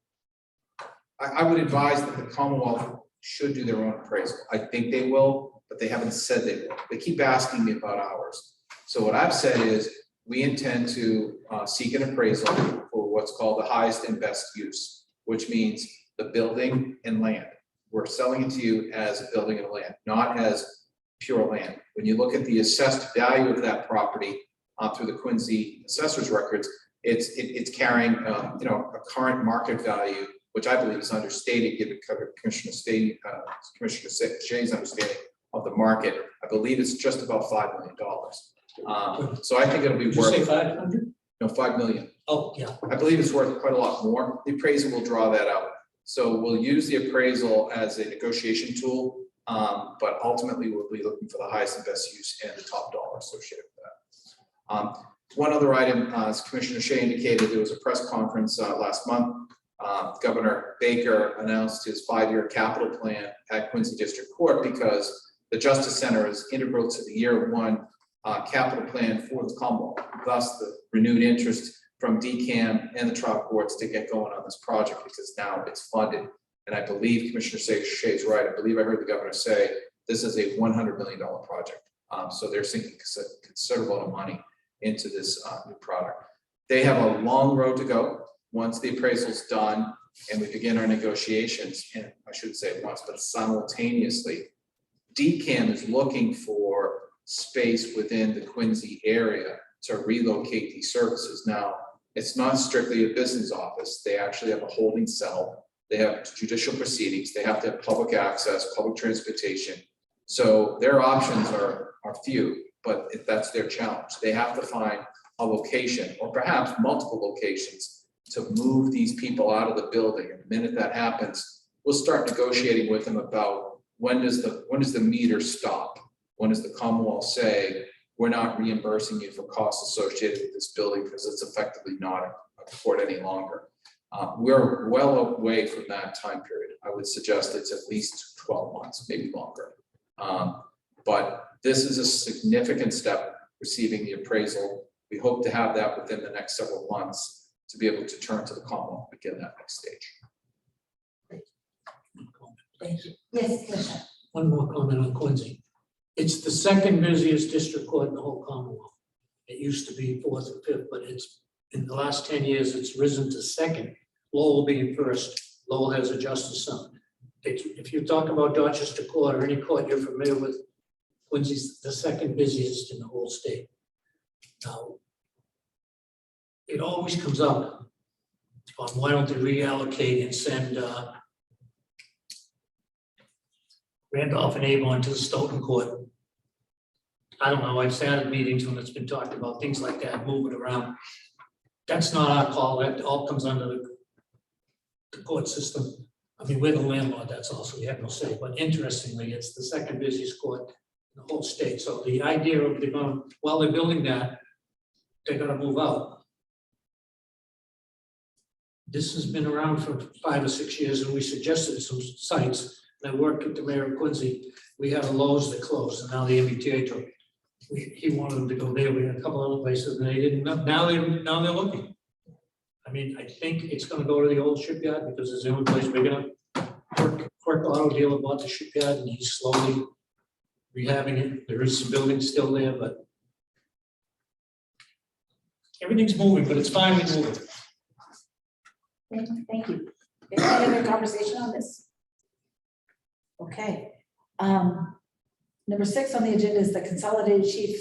[SPEAKER 3] I would advise that the Commonwealth should do their own appraisal. I think they will, but they haven't said they will. They keep asking me about ours. So what I've said is we intend to seek an appraisal for what's called the highest and best use, which means the building and land. We're selling it to you as a building and land, not as pure land. When you look at the assessed value of that property through the Quincy assessor's records, it's carrying a current market value, which I believe is understated, given Commissioner Shea's understanding of the market. I believe it's just about $5 million. So I think it'll be
[SPEAKER 5] Did you say
[SPEAKER 3] worth
[SPEAKER 5] 500?
[SPEAKER 3] no, 5 million.
[SPEAKER 5] Oh, yeah.
[SPEAKER 3] I believe it's worth quite a lot more. The appraisal will draw that out. So we'll use the appraisal as a negotiation tool, but ultimately we'll be looking for the highest and best use and the top dollar associated with that. One other item, as Commissioner Shea indicated, there was a press conference last month. Governor Baker announced his 5-year capital plan at Quincy District Court because the Justice Center is integral to the year 1 capital plan for the Commonwealth. Thus, the renewed interest from DCAM and the trial courts to get going on this project because now it's funded. And I believe Commissioner Shea is right. I believe I heard the governor say this is a $100 million project. So they're sinking a considerable amount of money into this new product. They have a long road to go once the appraisal's done and we begin our negotiations. And I shouldn't say it once, but simultaneously, DCAM is looking for space within the Quincy area to relocate these services. Now, it's not strictly a business office. They actually have a holding cell. They have judicial proceedings. They have to have public access, public transportation. So their options are few, but that's their challenge. They have to find a location or perhaps multiple locations to move these people out of the building. And the minute that happens, we'll start negotiating with them about when does the meter stop? When does the Commonwealth say, we're not reimbursing you for costs associated with this building because it's effectively not a court any longer. We're well away from that time period. I would suggest it's at least 12 months, maybe longer. But this is a significant step, receiving the appraisal. We hope to have that within the next several months to be able to turn to the Commonwealth and begin that next stage.
[SPEAKER 1] Yes, Commissioner.
[SPEAKER 5] One more comment on Quincy. It's the second busiest district court in the whole Commonwealth. It used to be 4th and 5th, but it's in the last 10 years, it's risen to 2nd. Lowell being 1st. Lowell has a justice center. If you talk about Dorchester Court or any court you're familiar with, Quincy's the 2nd busiest in the whole state. Now, it always comes up on why don't they reallocate and send Randolph and Avon to the Stoughton Court. I don't know, I've sat at meetings when it's been talked about, things like that, moving around. That's not our call, that all comes under the court system. I mean, we're the landlord, that's also, we have no say, but interestingly, it's the 2nd busiest court in the whole state. So the idea of while they're building that, they're gonna move out. This has been around for 5 or 6 years, and we suggested some sites. And I worked with the mayor of Quincy. We had a Lowe's that closed, and now the MBTA took it. He wanted them to go there. We had a couple other places, and they didn't. Now they're looking. I mean, I think it's going to go to the old shipyard because it's the only place big enough. Quirk Auto Dealer bought the shipyard, and he's slowly rehabbing it. There is some buildings still there, but everything's moving. But it's finally moving.
[SPEAKER 1] Thank you. Any other conversation on this? Okay. Number 6 on the agenda is the consolidated chief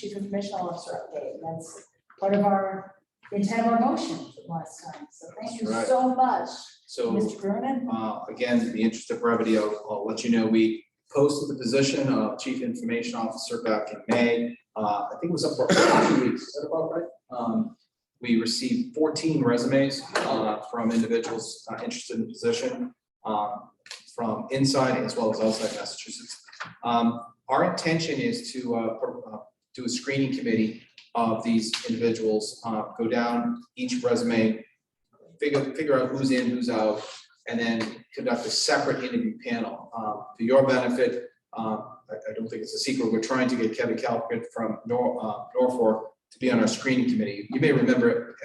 [SPEAKER 1] information officer update. And that's part of our intent of our motion from last time. So thank you so much,
[SPEAKER 3] So
[SPEAKER 1] Mr. Cronin.
[SPEAKER 3] again, in the interest of brevity, I'll let you know we posted the position of Chief Information Officer back in May. I think it was up for 2 weeks, is that about right? We received 14 resumes from individuals interested in the position from inside as well as outside Massachusetts. Our intention is to do a screening committee of these individuals, go down each resume, figure out who's in, who's out, and then conduct a separate interview panel. For your benefit, I don't think it's a secret, we're trying to get Kevin Calvert from Norfolk to be on our screening committee. You may remember,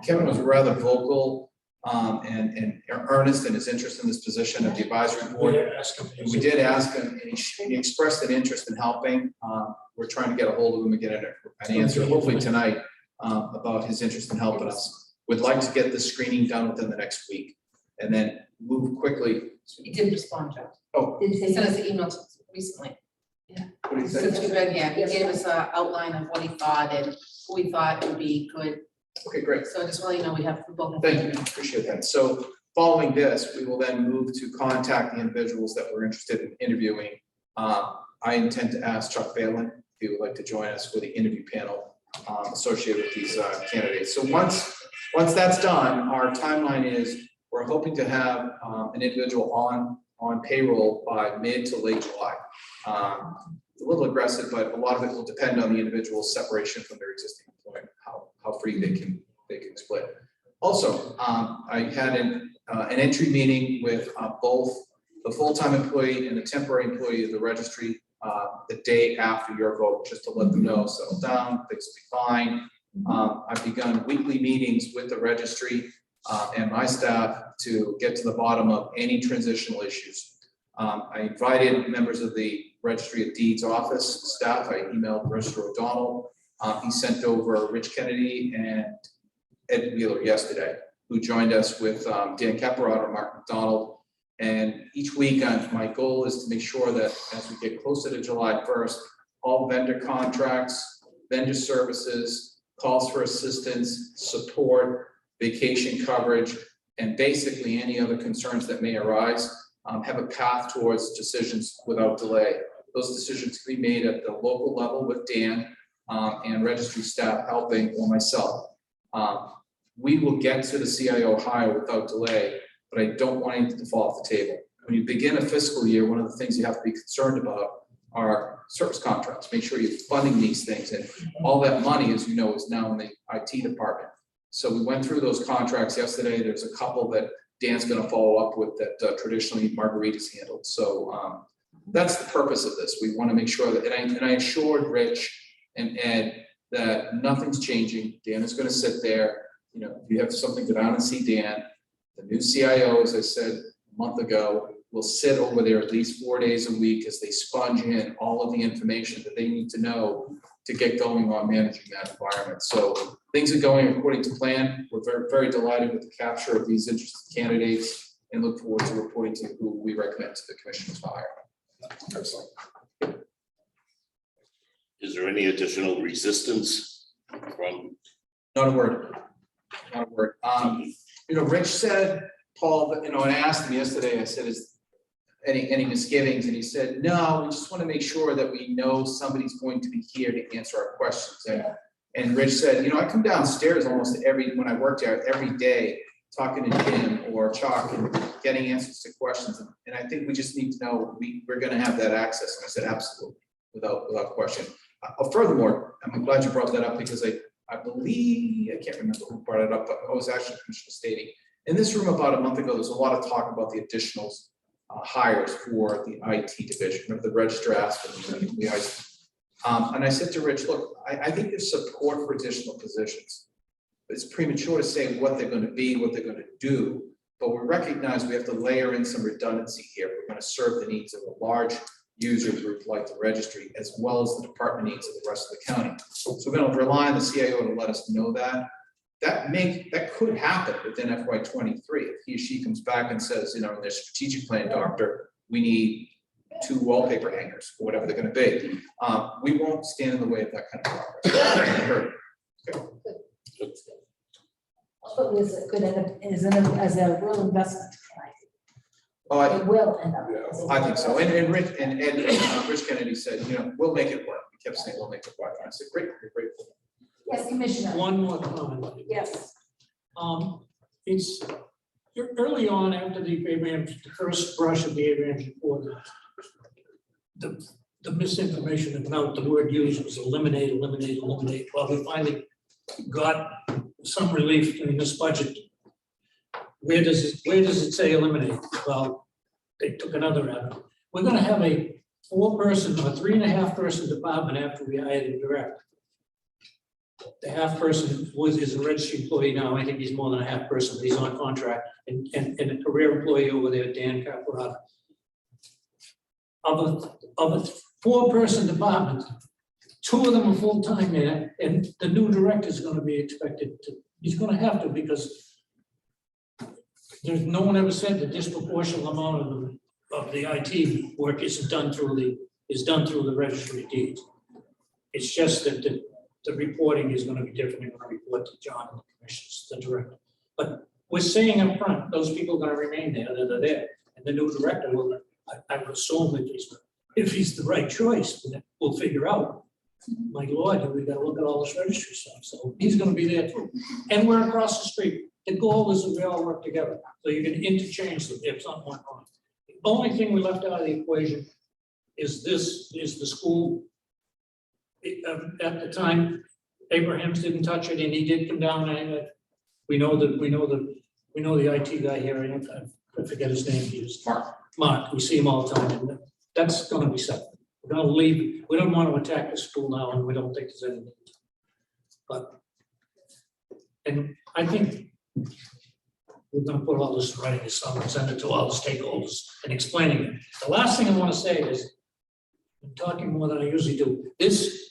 [SPEAKER 3] Kevin was rather vocal and earnest in his interest in this position of the advisory board. We did ask him, and he expressed an interest in helping. We're trying to get a hold of him and get an answer, hopefully tonight, about his interest in helping us. We'd like to get the screening done within the next week and then move quickly.
[SPEAKER 8] He did respond, Joe.
[SPEAKER 3] Oh,
[SPEAKER 8] He sent us an email recently.
[SPEAKER 3] what do you
[SPEAKER 8] Since
[SPEAKER 3] think?
[SPEAKER 8] we've been here, he gave us an outline of what he thought and who we thought would be good.
[SPEAKER 3] Okay, great.
[SPEAKER 8] So just want you know, we have both.
[SPEAKER 3] Thank you, appreciate that. So following this, we will then move to contact the individuals that we're interested in interviewing. I intend to ask Chuck Phelan if he would like to join us for the interview panel associated with these candidates. So once that's done, our timeline is we're hoping to have an individual on payroll by mid to late July. It's a little aggressive, but a lot of it will depend on the individual's separation from their existing employment, how free they can split. Also, I had an entry meeting with both the full-time employee and the temporary employee of the registry the day after your vote, just to let them know, settle down, things will be fine. I've begun weekly meetings with the registry and my staff to get to the bottom of any transitional issues. I invited members of the Registry of Deeds office staff. I emailed Registrar O'Donnell. He sent over Rich Kennedy and Ed Wheeler yesterday, who joined us with Dan Caparotto and Mark McDonald. And each week, my goal is to make sure that as we get closer to July 1st, all vendor contracts, vendor services, calls for assistance, support, vacation coverage, and basically any other concerns that may arise, have a path towards decisions without delay. Those decisions can be made at the local level with Dan and registry staff helping, or myself. We will get to the CIO hire without delay, but I don't want anything to fall off the table. When you begin a fiscal year, one of the things you have to be concerned about are service contracts. Make sure you're funding these things, and all that money, as you know, is now in the IT department. So we went through those contracts yesterday. There's a couple that Dan's going to follow up with that traditionally Marguerite's handled. So that's the purpose of this. We want to make sure that, and I assured Rich and Ed that nothing's changing. Dan is going to sit there. You know, if you have something, go down and see Dan. The new CIO, as I said a month ago, will sit over there at least 4 days a week as they sponge in all of the information that they need to know to get going on managing that environment. So things are going according to plan. We're very, very delighted with the capture of these interested candidates and look forward to reporting to who we recommend to the commission's hire.
[SPEAKER 4] Excellent.
[SPEAKER 7] Is there any additional resistance from?
[SPEAKER 3] Not a word. Not a word. You know, Rich said, Paul, that, you know, and I asked him yesterday, I said, is any misgivings? And he said, no, we just want to make sure that we know somebody's going to be here to answer our questions. And Rich said, you know, I come downstairs almost when I worked there every day, talking to Jim or Chuck and getting answers to questions. And I think we just need to know we're going to have that access. And I said, absolutely, without question. Furthermore, I'm glad you brought that up because I believe, I can't remember who brought it up, but I was actually Commissioner Stady. In this room about a month ago, there's a lot of talk about the additional hires for the IT division of the register asked for the IT. And I said to Rich, look, I think there's support for additional positions. It's premature to say what they're going to be, what they're going to do, but we recognize we have to layer in some redundancy here. We're going to serve the needs of a large user group like the registry, as well as the department needs of the rest of the county. So we're going to rely on the CIO to let us know that. That could happen within FY23 if he or she comes back and says, you know, in their strategic plan, doctor, we need 2 wallpaper hangers or whatever they're going to be. We won't stand in the way of that kind of progress. Okay.
[SPEAKER 1] Also, is a good, as a real investment.
[SPEAKER 3] Oh,
[SPEAKER 1] It will end up.
[SPEAKER 3] I think so, and Rich Kennedy said, we'll make it work, he kept saying, we'll make it work, and I said, great.
[SPEAKER 1] Yes, Commissioner.
[SPEAKER 5] One more comment.
[SPEAKER 1] Yes.
[SPEAKER 5] It's early on after the first brush of the Abrams report, the misinformation about the word used was eliminate. Well, we finally got some relief in this budget. Where does it say eliminate? Well, they took another out. We're gonna have a 4-person or 3.5-person department after we hire the director. The half person is a registered employee now. I think he's more than a half person, but he's on contract, and a career employee over there, Dan Caporata. Of a 4-person department, 2 of them are full-time there, and the new director is gonna be expected to, he's gonna have to, because there's no one ever said the disproportionate amount of the IT work is done through the registry of deeds. It's just that the reporting is gonna be different. They're gonna report to John and the commissioners, the director. But we're saying up front, those people are gonna remain there, that are there. And the new director will, I would assume if he's the right choice, we'll figure out. My Lord, we gotta look at all this registry stuff. So he's gonna be there too. And we're across the street. The goal is that we all work together. So you can interchange them if something went wrong. The only thing we left out of the equation is the school. At the time, Abrahams didn't touch it, and he did come down, and we know the IT guy here, I forget his name, he was Mark, we see him all the time, and that's gonna be set. We're gonna leave, we don't want to attack the school now, and we don't think there's anything. But, and I think we're gonna put all this in writing this summer and send it to all the stakeholders and explaining it. The last thing I wanna say is, I'm talking more than I usually do, this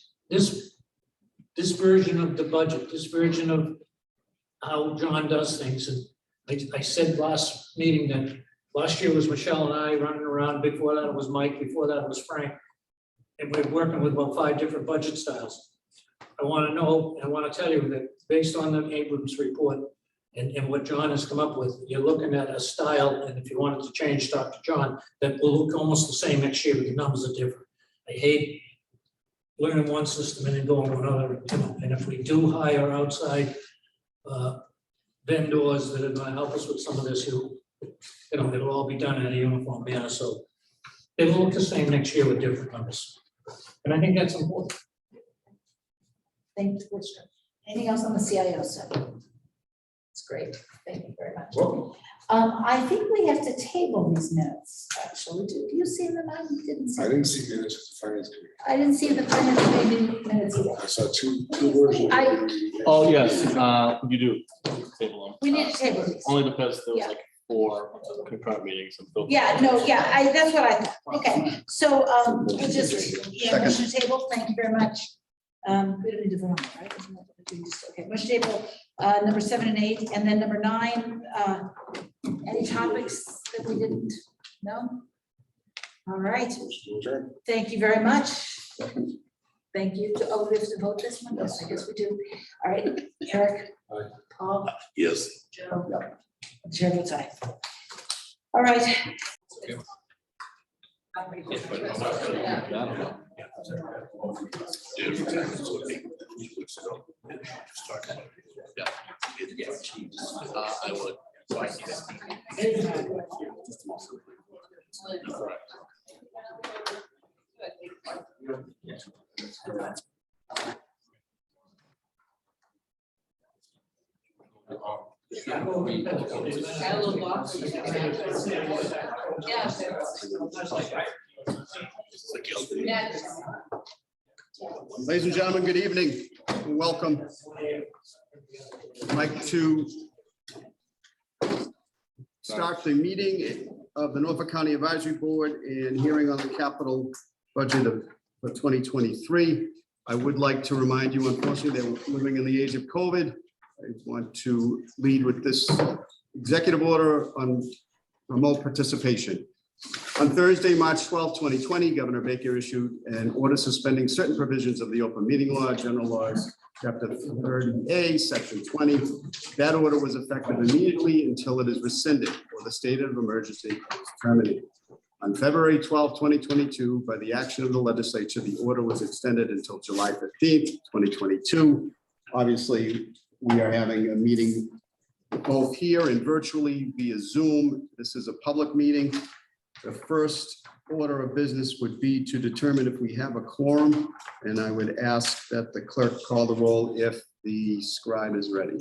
[SPEAKER 5] version of the budget, this version of how John does things, and I said last meeting that last year was Michelle and I running around, before that it was Mike, before that it was Frank, and we're working with about 5 different budget styles. I want to tell you that based on the Abrams report and what John has come up with, you're looking at a style, and if you wanted to change, talk to John, that will look almost the same next year, but the numbers are different. I hate learning one system and then going to another, and if we do hire outside vendors that are going to help us with some of this, it'll all be done in a uniform manner, so it'll look the same next year with different numbers. And I think that's important.
[SPEAKER 1] Thank you, Commissioner. Anything else on the CIO side? It's great. Thank you very much.
[SPEAKER 3] Welcome.
[SPEAKER 1] I think we have to table these minutes, actually. Do you see them? I didn't see
[SPEAKER 4] I
[SPEAKER 1] them.
[SPEAKER 4] didn't see minutes of the finance committee.
[SPEAKER 1] I didn't see the finance committee minutes either.
[SPEAKER 4] I saw two versions.
[SPEAKER 2] Oh, yes, you do. Table them.
[SPEAKER 1] We need to table these.
[SPEAKER 2] Only because there was
[SPEAKER 1] Yeah.
[SPEAKER 2] like 4 concurrent meetings and.
[SPEAKER 1] Yeah, no, yeah, that's what I thought. Okay, so we'll just, motion to table. Thank you very much. We don't need to vote on it, right? Isn't that what we do? Okay, motion to table, number 7 and 8, and then number 9, any topics that we didn't know? All right, thank you very much. Thank you. Oh, we have to vote this one? Yes, I guess we do. All right, Eric.
[SPEAKER 4] Aye.
[SPEAKER 1] Paul.
[SPEAKER 7] Yes.
[SPEAKER 1] Joe. Chair votes aye. All right.
[SPEAKER 2] I would.
[SPEAKER 6] Ladies and gentlemen, good evening. Welcome. I'd like to start the meeting of the Norfolk County Advisory Board and hearing on the capital budget for 2023. I would like to remind you, unfortunately, that we're living in the age of COVID. I want to lead with this executive order on remote participation. On Thursday, March 12, 2020, Governor Baker issued an order suspending certain provisions of the open meeting law, general laws, chapter 30A, section 20. That order was effective immediately until it is rescinded or the state of emergency is terminated. On February 12, 2022, by the action of the legislature, the order was extended until July 15th, 2022. Obviously, we are having a meeting both here and virtually via Zoom. This is a public meeting. The first order of business would be to determine if we have a quorum, and I would ask that the clerk call the roll if the scribe is ready.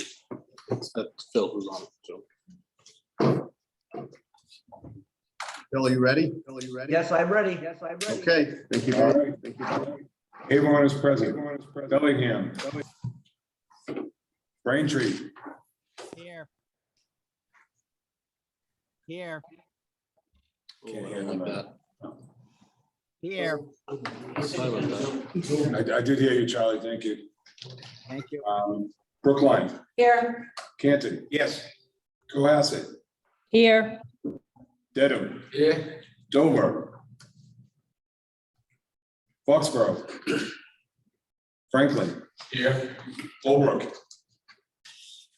[SPEAKER 2] That's Phil who's on, so.
[SPEAKER 6] Bill, are you ready? Bill, are you ready?
[SPEAKER 9] Yes, I'm ready.
[SPEAKER 6] Okay, thank you.
[SPEAKER 4] All
[SPEAKER 6] very
[SPEAKER 4] right.
[SPEAKER 6] Thank you.
[SPEAKER 4] Avon is present. Bellingham. Braintree.
[SPEAKER 10] Here. Here,
[SPEAKER 4] Can't hear them.
[SPEAKER 10] here.
[SPEAKER 2] Sorry about that.
[SPEAKER 4] I did hear you, Charlie. Thank you.
[SPEAKER 10] Thank you.
[SPEAKER 4] Brookline,
[SPEAKER 1] Here.
[SPEAKER 4] Canton. Yes. Cohasset,
[SPEAKER 10] Here.
[SPEAKER 4] Dedham. Dover. Foxborough. Franklin. Here. Holbrook.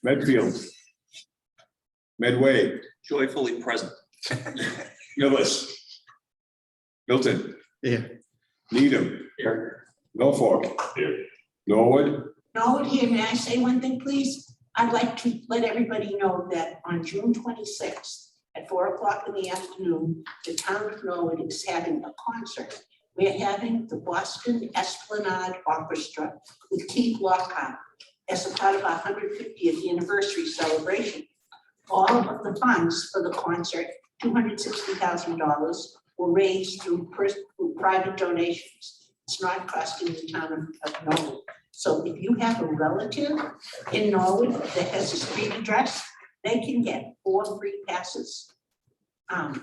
[SPEAKER 4] Medfield. Medway.
[SPEAKER 7] Joyfully present.
[SPEAKER 4] Millis. Milton.
[SPEAKER 6] Yeah.
[SPEAKER 4] Needham. Here. Norfolk. Here. Norwood.
[SPEAKER 11] Norwood here, may I say one thing, please? I'd like to let everybody know that on June 26th at 4 o'clock in the afternoon, the town of Norwood is having a concert. We're having the Boston Esplanade Orchestra with Keith Lockhart as a part of our 150th anniversary celebration. All of the funds for the concert, $260,000, were raised through private donations. It's not costing the town of Norwood. So if you have a relative in Norwood that has a street address, they can get 4 free passes to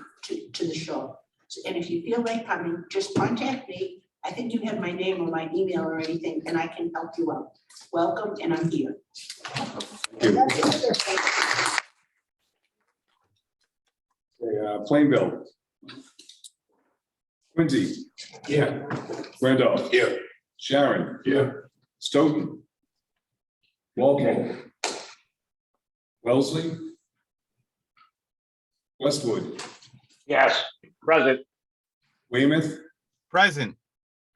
[SPEAKER 11] the show. And if you feel like coming, just contact me. I think you have my name or my email or anything, and I can help you out. Welcome, and I'm here.
[SPEAKER 4] Plainville. Quincy. Yeah. Randolph. Here. Sharon. Here. Stoughton. Walpole. Wellesley. Westwood.
[SPEAKER 9] Yes, present.
[SPEAKER 4] Weymouth
[SPEAKER 10] Present.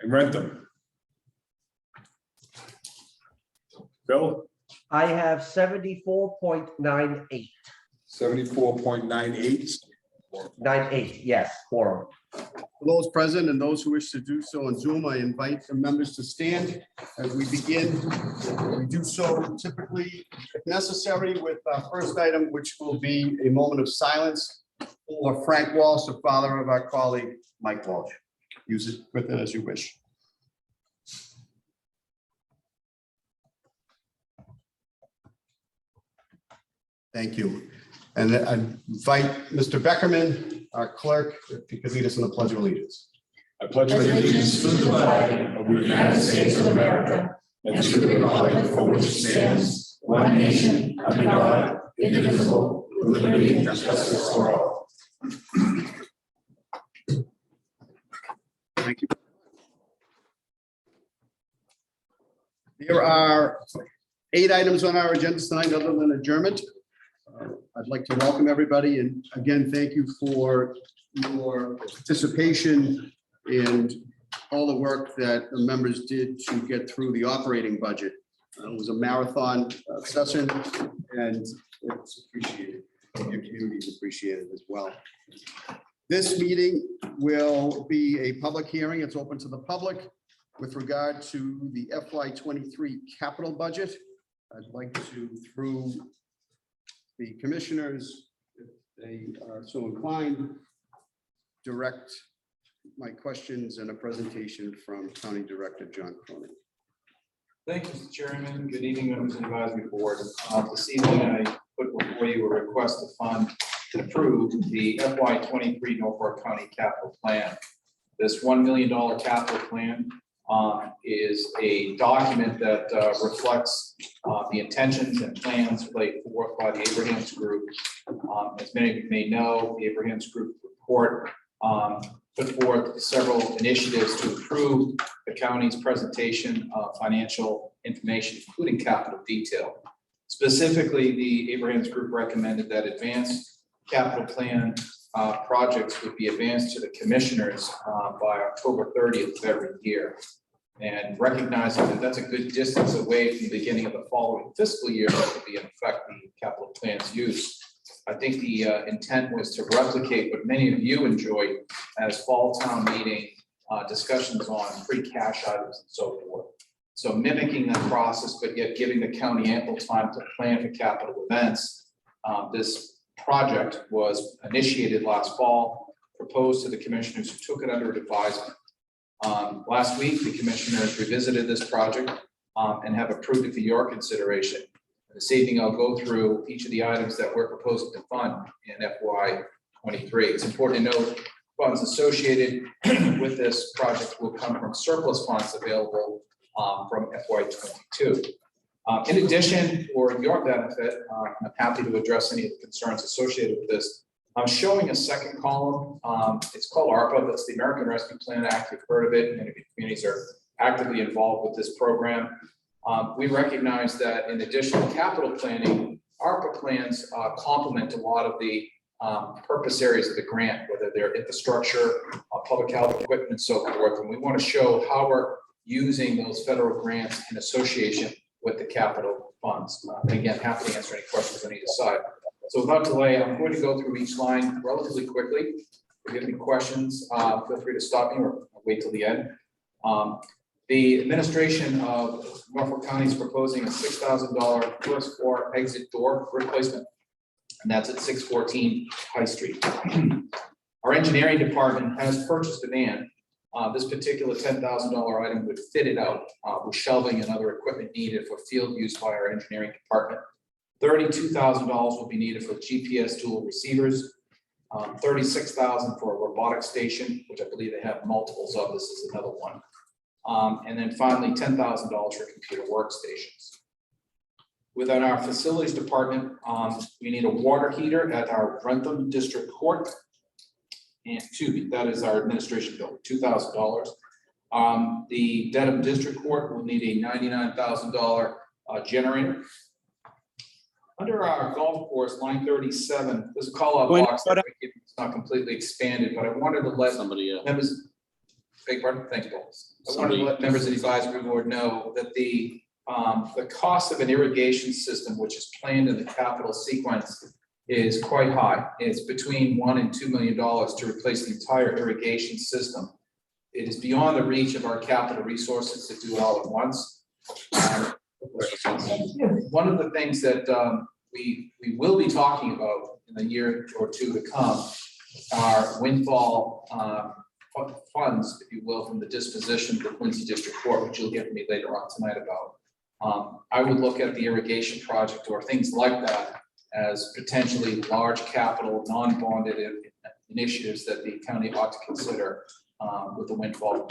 [SPEAKER 4] and Rentham. Bill,
[SPEAKER 9] I have 74.98.
[SPEAKER 4] 74.98.
[SPEAKER 9] 98, yes, quorum.
[SPEAKER 6] For those present and those who wish to do so on Zoom, I invite the members to stand as we begin. We do so typically, if necessary, with our first item, which will be a moment of silence for Frank Walsh, the father of our colleague, Mike Walsh. Use it with it as you wish. Thank you. And I invite Mr. Beckerman, our clerk, if he could lead us in the Pledge of Allegiance.
[SPEAKER 4] I pledge allegiance to the flag of the United States of America and to the republic for which it stands, one nation, under God, indivisible, with liberty and justice for all.
[SPEAKER 6] Thank you. There are 8 items on our agenda tonight other than adjournment. I'd like to welcome everybody and again, thank you for your participation and all the work that the members did to get through the operating budget. It was a marathon session and it's appreciated. Your communities appreciate it as well. This meeting will be a public hearing. It's open to the public with regard to the FY23 capital budget. I'd like to, through the commissioners, if they are so inclined, direct my questions and a presentation from County Director John Cronin.
[SPEAKER 3] Thank you, Mr. Chairman. Good evening, members of the advisory board. This evening, I put before you a request to fund and approve the FY23 Norfolk County capital plan. This $1 million capital plan is a document that reflects the intentions and plans laid forth by the Abrahams Group. As many of you may know, the Abrahams Group report put forth several initiatives to improve the county's presentation of financial information, including capital detail. Specifically, the Abrahams Group recommended that advanced capital plan projects would be advanced to the commissioners by October 30th of every year. And recognizing that that's a good distance away from the beginning of the following fiscal year, that would be in effect the capital plan's use. I think the intent was to replicate what many of you enjoyed as fall town meeting discussions on free cash items and so forth. So mimicking that process, but yet giving the county ample time to plan for capital events. This project was initiated last fall, proposed to the commissioners who took it under advisement. Last week, the commissioners revisited this project and have approved it for your consideration. This evening, I'll go through each of the items that we're proposing to fund in FY23. It's important to note funds associated with this project will come from surplus funds available from FY22. In addition, for your benefit, I'm happy to address any of the concerns associated with this. I'm showing a second column. It's called ARPA. That's the American Rescue Plan Act. You've heard of it. Many communities are actively involved with this program. We recognize that in addition to capital planning, ARPA plans complement a lot of the purpose areas of the grant, whether they're infrastructure, public health equipment, and so forth. And we want to show how we're using those federal grants in association with the capital funds. And again, happy to answer any questions on either side. So without delay, I'm going to go through each line relatively quickly. If you have any questions, feel free to stop me or wait till the end. The administration of Norfolk County is proposing a $6,000 first floor exit door replacement, and that's at 614 High Street. Our engineering department has purchased a van. This particular $10,000 item would fit it out with shelving and other equipment needed for field use by our engineering department. $32,000 will be needed for GPS dual receivers. $36,000 for a robotic station, which I believe they have multiples of. This is another one. And then finally, $10,000 for computer workstations. Within our facilities department, we need a water heater at our Rentham District Court. And that is our administration bill, $2,000. The Dedham District Court will need a $99,000 generator. Under our golf course, line 37, there's a call out box that it's not completely expanded, but I wanted to let
[SPEAKER 2] Somebody,
[SPEAKER 3] members, beg pardon, thanks, Paul. I wanted to let members of the advisory board know that the cost of an irrigation system, which is planned in the capital sequence, is quite high. It's between $1 and $2 million to replace the entire irrigation system. It is beyond the reach of our capital resources to do it all at once. One of the things that we will be talking about in the year or two to come are windfall funds, if you will, from the disposition of the Quincy District Court, which you'll get from me later on tonight about. I would look at the irrigation project or things like that as potentially large capital, non-bonded initiatives that the county ought to consider with the windfall.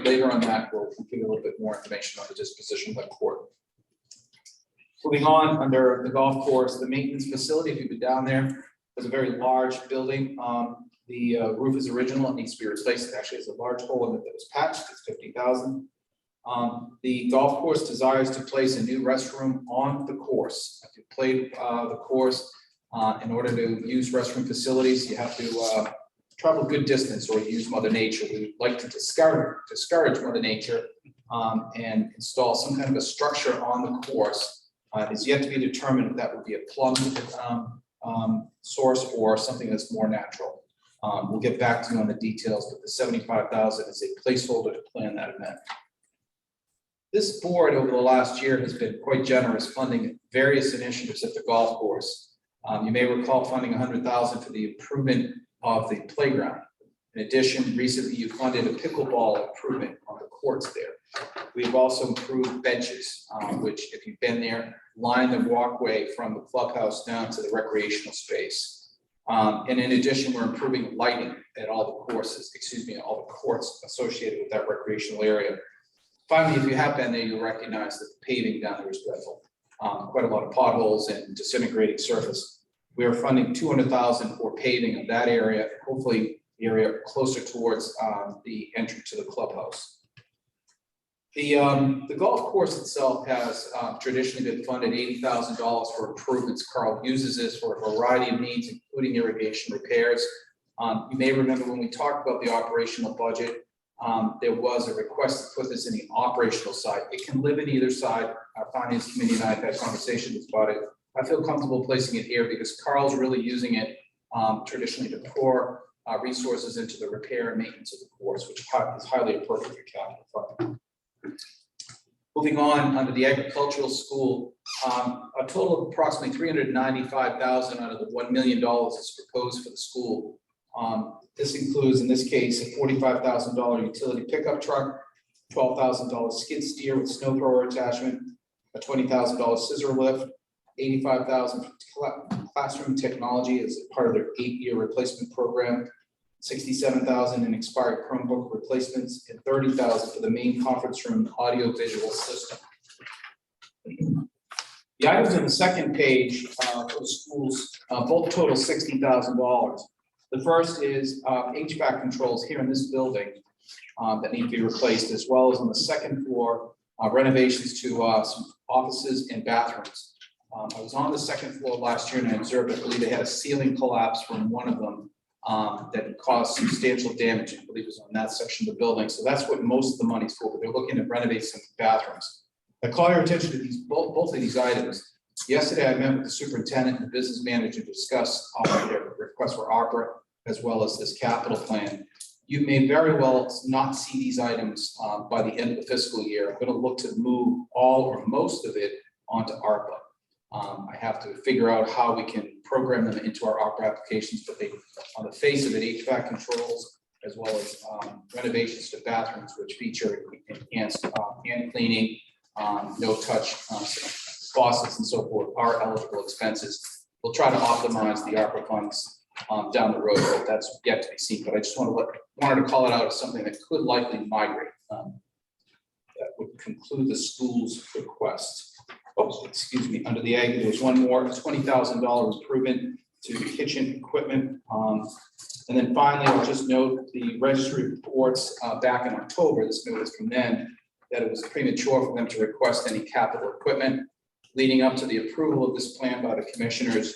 [SPEAKER 3] Later on that, we'll give you a little bit more information on the disposition by court. Moving on, under the golf course, the maintenance facility, if you've been down there, is a very large building. The roof is original, it needs to be replaced. It actually has a large hole in it that was patched, it's $50,000. The golf course desires to place a new restroom on the course. If you played the course, in order to use restroom facilities, you have to travel a good distance or use Mother Nature. We would like to discourage Mother Nature and install some kind of a structure on the course. It is yet to be determined if that would be a plumbed source or something that's more natural. We'll get back to you on the details, but the $75,000 is a placeholder to plan that event. This board over the last year has been quite generous funding various initiatives at the golf course. You may recall funding $100,000 for the improvement of the playground. In addition, recently you funded a pickleball improvement on the courts there. We've also improved benches, which if you've been there, line the walkway from the clubhouse down to the recreational space. And in addition, we're improving lighting at all the courses, all the courts associated with that recreational area. Finally, if you have been there, you'll recognize that the paving down there is dreadful. Quite a lot of potholes and disintegrating surface. We are funding $200,000 for paving of that area. Hopefully the area closer towards the entry to the clubhouse. The golf course itself has traditionally been funded $80,000 for improvements. Carl uses this for a variety of needs, including irrigation repairs. You may remember when we talked about the operational budget, there was a request to put this in the operational side. It can live in either side. Our finance committee and I have had conversations about it. I feel comfortable placing it here because Carl's really using it traditionally to pour resources into the repair and maintenance of the course, which is highly appropriate for capital funding. Moving on, under the agricultural school, a total of approximately $395,000 out of the $1 million is proposed for the school. This includes, in this case, a $45,000 utility pickup truck, $12,000 skid steer with snow thrower attachment, a $20,000 scissor lift, $85,000 for classroom technology as part of their 8-year replacement program, $67,000 in expired Chromebook replacements, and $30,000 for the main conference room audio-visual system. The items on the second page for the schools both total $60,000. The first is HVAC controls here in this building that need to be replaced, as well as on the second floor renovations to some offices and bathrooms. I was on the second floor last year and I observed, I believe they had a ceiling collapse from one of them that caused substantial damage. I believe it was on that section of the building. So that's what most of the money's for. But they're looking to renovate some bathrooms. I call your attention to these both of these items. Yesterday, I met with the superintendent and the business manager to discuss their request for ARPA as well as this capital plan. You may very well not see these items by the end of the fiscal year. I'm going to look to move all or most of it onto ARPA. I have to figure out how we can program them into our ARPA applications, but they, on the face of it, HVAC controls, as well as renovations to bathrooms, which feature enhanced hand cleaning, no touch faucets and so forth, are eligible expenses. We'll try to optimize the ARPA funds down the road, but that's yet to be seen. But I just wanted to call it out as something that could likely migrate. That would conclude the school's request. Oh, excuse me, under the ag, there was one more, $20,000 improvement to kitchen equipment. And then finally, I'll just note the registry reports back in October, this notice from them, that it was premature for them to request any capital equipment. Leading up to the approval of this plan by the commissioners,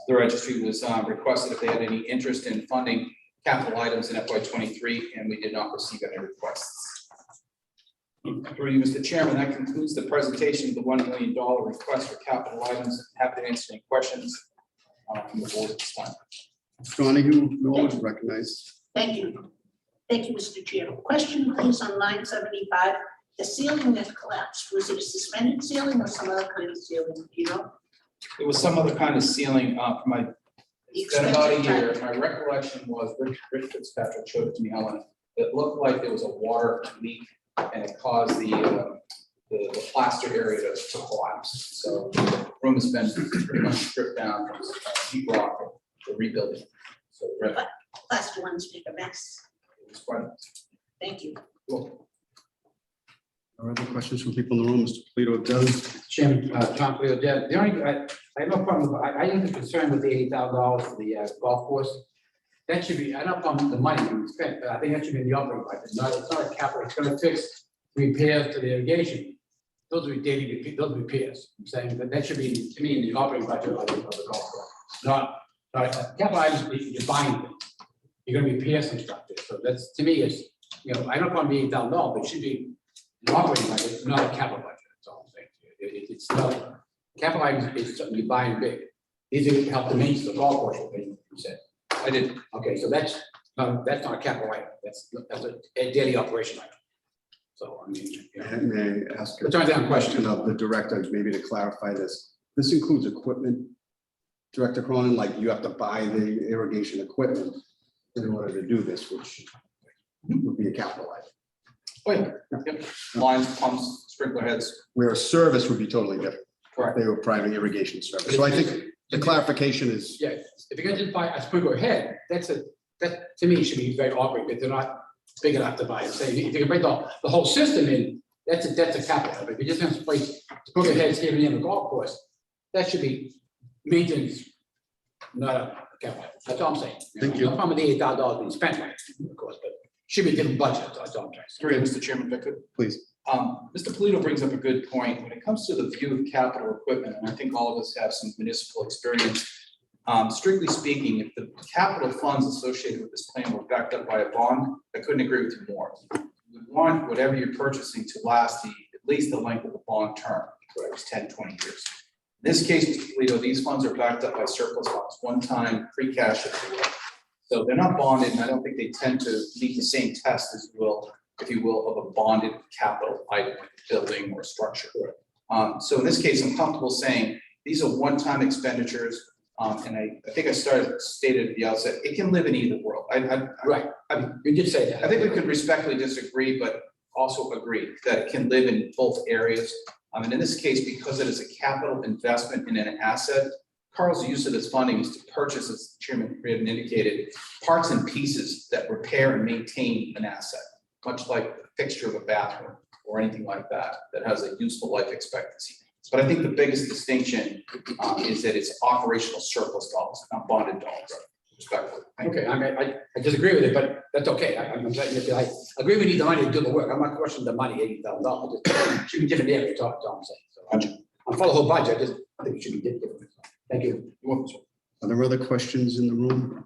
[SPEAKER 3] the registry was requested if they had any interest in funding capital items in FY23, and we did not receive any requests. Through you, Mr. Chairman, that concludes the presentation of the $1 million request for capital items. Happy to answer any questions from the board at this time.
[SPEAKER 6] Donahue, Noel is recognized.
[SPEAKER 11] Thank you. Thank you, Mr. Chair. Question, please, on line 75. The ceiling that collapsed, was it a suspended ceiling or some other kind of ceiling? Do you know?
[SPEAKER 3] It was some other kind of ceiling for my, it's been about a year. My recollection was Rich Fitzpatrick showed it to me, Helen. It looked like there was a water leak and it caused the plaster area to collapse. So the room has been pretty much stripped down from sheet rock for rebuilding. So
[SPEAKER 11] Plaster ones make a mess.
[SPEAKER 3] it's quite
[SPEAKER 11] Thank you.
[SPEAKER 3] cool.
[SPEAKER 6] Are there other questions from people in the room? Mr. Polito does.
[SPEAKER 12] Chairman, John Cleo, the only, I have no problem, I have a concern with the $80,000 for the golf course. That should be, I don't know the money being spent, but I think that should be in the operating budget. It's not a capital, it's gonna fix repairs to the irrigation. Those will be daily, those repairs, I'm saying, but that should be, to me, in the operating budget of the golf course. Not capital items, you're buying things. You're gonna repair some stuff there, so that's, to me, is, you know, I don't want to be $80,000, but it should be an operating budget, it's not a capital budget, that's all I'm saying. It's not, capital items is something you're buying big. These are to help the maintenance of the golf course, you said.
[SPEAKER 3] I did.
[SPEAKER 12] Okay, so that's not a capital item, that's a daily operation item. So, I mean, you know,
[SPEAKER 6] May I ask
[SPEAKER 12] It's only
[SPEAKER 6] a
[SPEAKER 12] one
[SPEAKER 6] question of the director, maybe to clarify this? This includes equipment, Director Cronin, like you have to buy the irrigation equipment in order to do this, which would be a capital item.
[SPEAKER 3] Oh, yeah. Yep. Lines, pumps, sprinkler heads.
[SPEAKER 6] Where a service would be totally different.
[SPEAKER 3] Correct.
[SPEAKER 6] They were private irrigation service. So I think the clarification is,
[SPEAKER 12] yeah, if you're gonna just buy a sprinkler head, that to me should be very operating, but they're not big enough to buy it. Say, if you can break the whole system in, that's a capital item. If you just have to place sprinkler heads here and in the golf course, that should be maintenance, not a capital. That's all I'm saying.
[SPEAKER 6] Thank you.
[SPEAKER 12] No problem with the $8,000 being spent, right, of course, but should be a different budget, that's all I'm trying to say.
[SPEAKER 3] Through you, Mr. Chairman, if I could.
[SPEAKER 6] Please.
[SPEAKER 3] Mr. Polito brings up a good point. When it comes to the view of capital equipment, and I think all of us have some municipal experience. Strictly speaking, if the capital funds associated with this plan were backed up by a bond, I couldn't agree with you more. You want whatever you're purchasing to last at least the length of the bond term, whether it's 10, 20 years. In this case, Mr. Polito, these funds are backed up by surplus funds, one-time free cash, if you will. So they're not bonded, and I don't think they tend to meet the same test as you will, if you will, of a bonded capital item, like a building or structure. So in this case, I'm comfortable saying these are one-time expenditures. And I think I stated at the outset, it can live in either world.
[SPEAKER 12] Right, you did say that.
[SPEAKER 3] I think we could respectfully disagree, but also agree that it can live in both areas. And in this case, because it is a capital investment in an asset, Carl's use of this funding is to purchase, as Chairman Reardon indicated, parts and pieces that repair and maintain an asset, much like the fixture of a bathroom or anything like that, that has a useful life expectancy. But I think the biggest distinction is that it's operational surplus dollars, not bonded dollars, respectfully. Thank you.
[SPEAKER 12] Okay, I mean, I disagree with it, but that's okay. I'm saying, I agree we need the money to do the work. I'm not questioning the money, $80,000. It should be different areas, that's all I'm saying. So I'm for the whole budget, I think it should be different. Thank you.
[SPEAKER 6] Are there other questions in the room?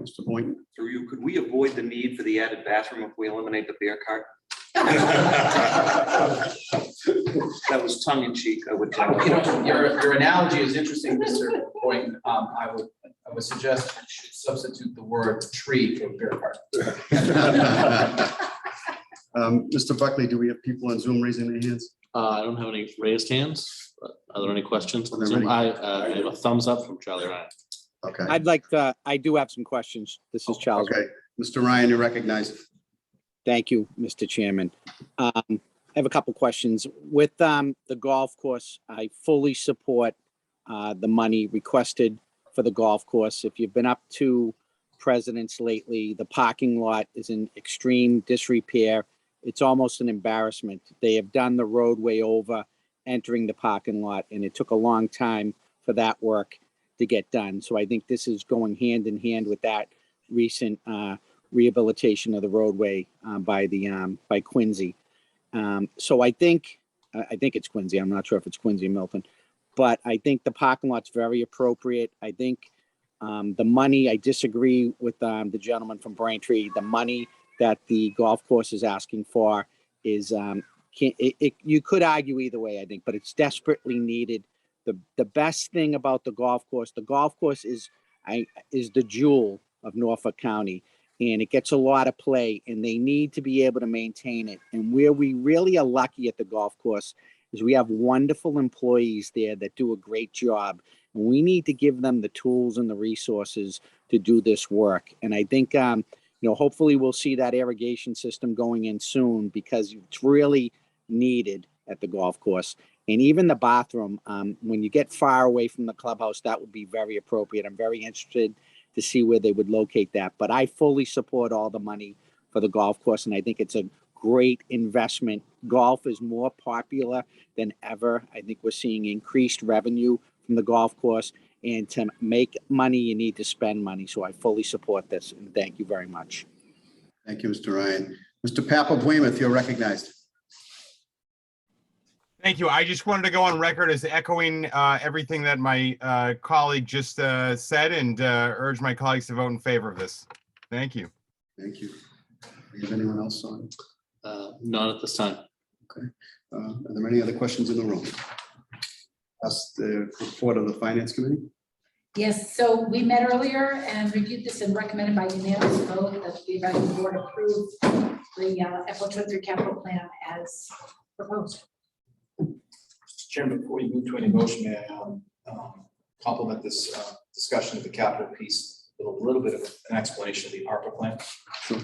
[SPEAKER 6] Mr. Boynton?
[SPEAKER 13] Through you, could we avoid the need for the added bathroom if we eliminate the beer cart? That was tongue in cheek, I would tell
[SPEAKER 3] You know, your analogy is interesting, Mr. Boynton. I would suggest you should substitute the word tree for beer cart.
[SPEAKER 6] Mr. Buckley, do we have people on Zoom raising their hands?
[SPEAKER 2] I don't have any raised hands, but are there any questions?
[SPEAKER 6] Are there any?
[SPEAKER 2] I have a thumbs up from Charlie Ryan.
[SPEAKER 6] Okay.
[SPEAKER 10] I do have some questions. This is Charles.
[SPEAKER 6] Okay, Mr. Ryan, you're recognized.
[SPEAKER 10] Thank you, Mr. Chairman. I have a couple questions. With the golf course, I fully support the money requested for the golf course. If you've been up to President's lately, the parking lot is in extreme disrepair. It's almost an embarrassment. They have done the roadway over entering the parking lot, and it took a long time for that work to get done. So I think this is going hand in hand with that recent rehabilitation of the roadway by Quincy. So I think it's Quincy. I'm not sure if it's Quincy or Milton, but I think the parking lot's very appropriate. I think the money, I disagree with the gentleman from Braintree. The money that the golf course is asking for is, you could argue either way, I think, but it's desperately needed. The best thing about the golf course is the jewel of Norfolk County, and it gets a lot of play, and they need to be able to maintain it. And where we really are lucky at the golf course is we have wonderful employees there that do a great job. And we need to give them the tools and the resources to do this work. And I think, hopefully we'll see that irrigation system going in soon, because it's really needed at the golf course. And even the bathroom, when you get far away from the clubhouse, that would be very appropriate. I'm very interested to see where they would locate that. But I fully support all the money for the golf course, and I think it's a great investment. Golf is more popular than ever. I think we're seeing increased revenue from the golf course, and to make money, you need to spend money. So I fully support this, and thank you very much.
[SPEAKER 6] Thank you, Mr. Ryan. Mr. Papa Weymouth, you're recognized.
[SPEAKER 14] Thank you. I just wanted to go on record as echoing everything that my colleague just said, and urge my colleagues to vote in favor of this. Thank you.
[SPEAKER 6] Thank you. Do you have anyone else on?
[SPEAKER 2] Not at this time.
[SPEAKER 6] Okay. Are there any other questions in the room? That's the report of the Finance Committee.
[SPEAKER 1] Yes, so we met earlier and reviewed this and recommended by unanimous vote that the advisory board approve the FY23 capital plan as proposed.
[SPEAKER 3] Mr. Chairman, before you move to any motion, may I complement this discussion of the capital piece with a little bit of an explanation of the ARPA plan?
[SPEAKER 6] Sure.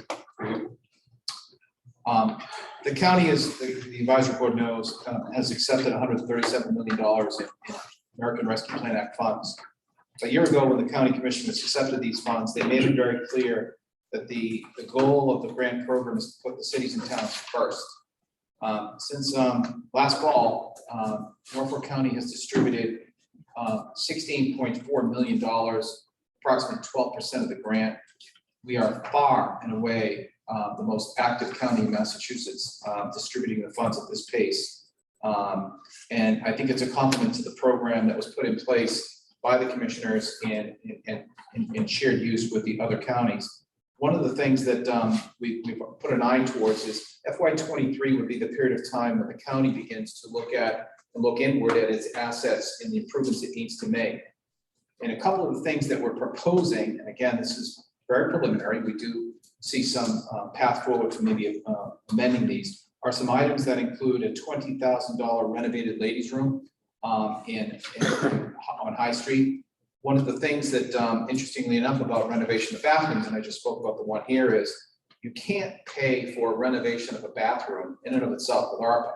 [SPEAKER 3] The county, as the advisory board knows, has accepted $137 million in American Rescue Plan Act funds. A year ago, when the county commissioners accepted these funds, they made it very clear that the goal of the grant program is to put the cities and towns first. Since last fall, Norfolk County has distributed $16.4 million approximately 12% of the grant. We are far and away the most active county in Massachusetts, distributing the funds at this pace. And I think it's a compliment to the program that was put in place by the commissioners and shared use with the other counties. One of the things that we've put an eye towards is FY23 would be the period of time when the county begins to look at and look inward at its assets and the improvements it needs to make. And a couple of the things that we're proposing, and again, this is very preliminary, we do see some path forward to maybe amending these, are some items that include a $20,000 renovated ladies' room on High Street. One of the things that, interestingly enough, about renovation of bathrooms, and I just spoke about the one here, is you can't pay for a renovation of a bathroom in and of itself with ARPA.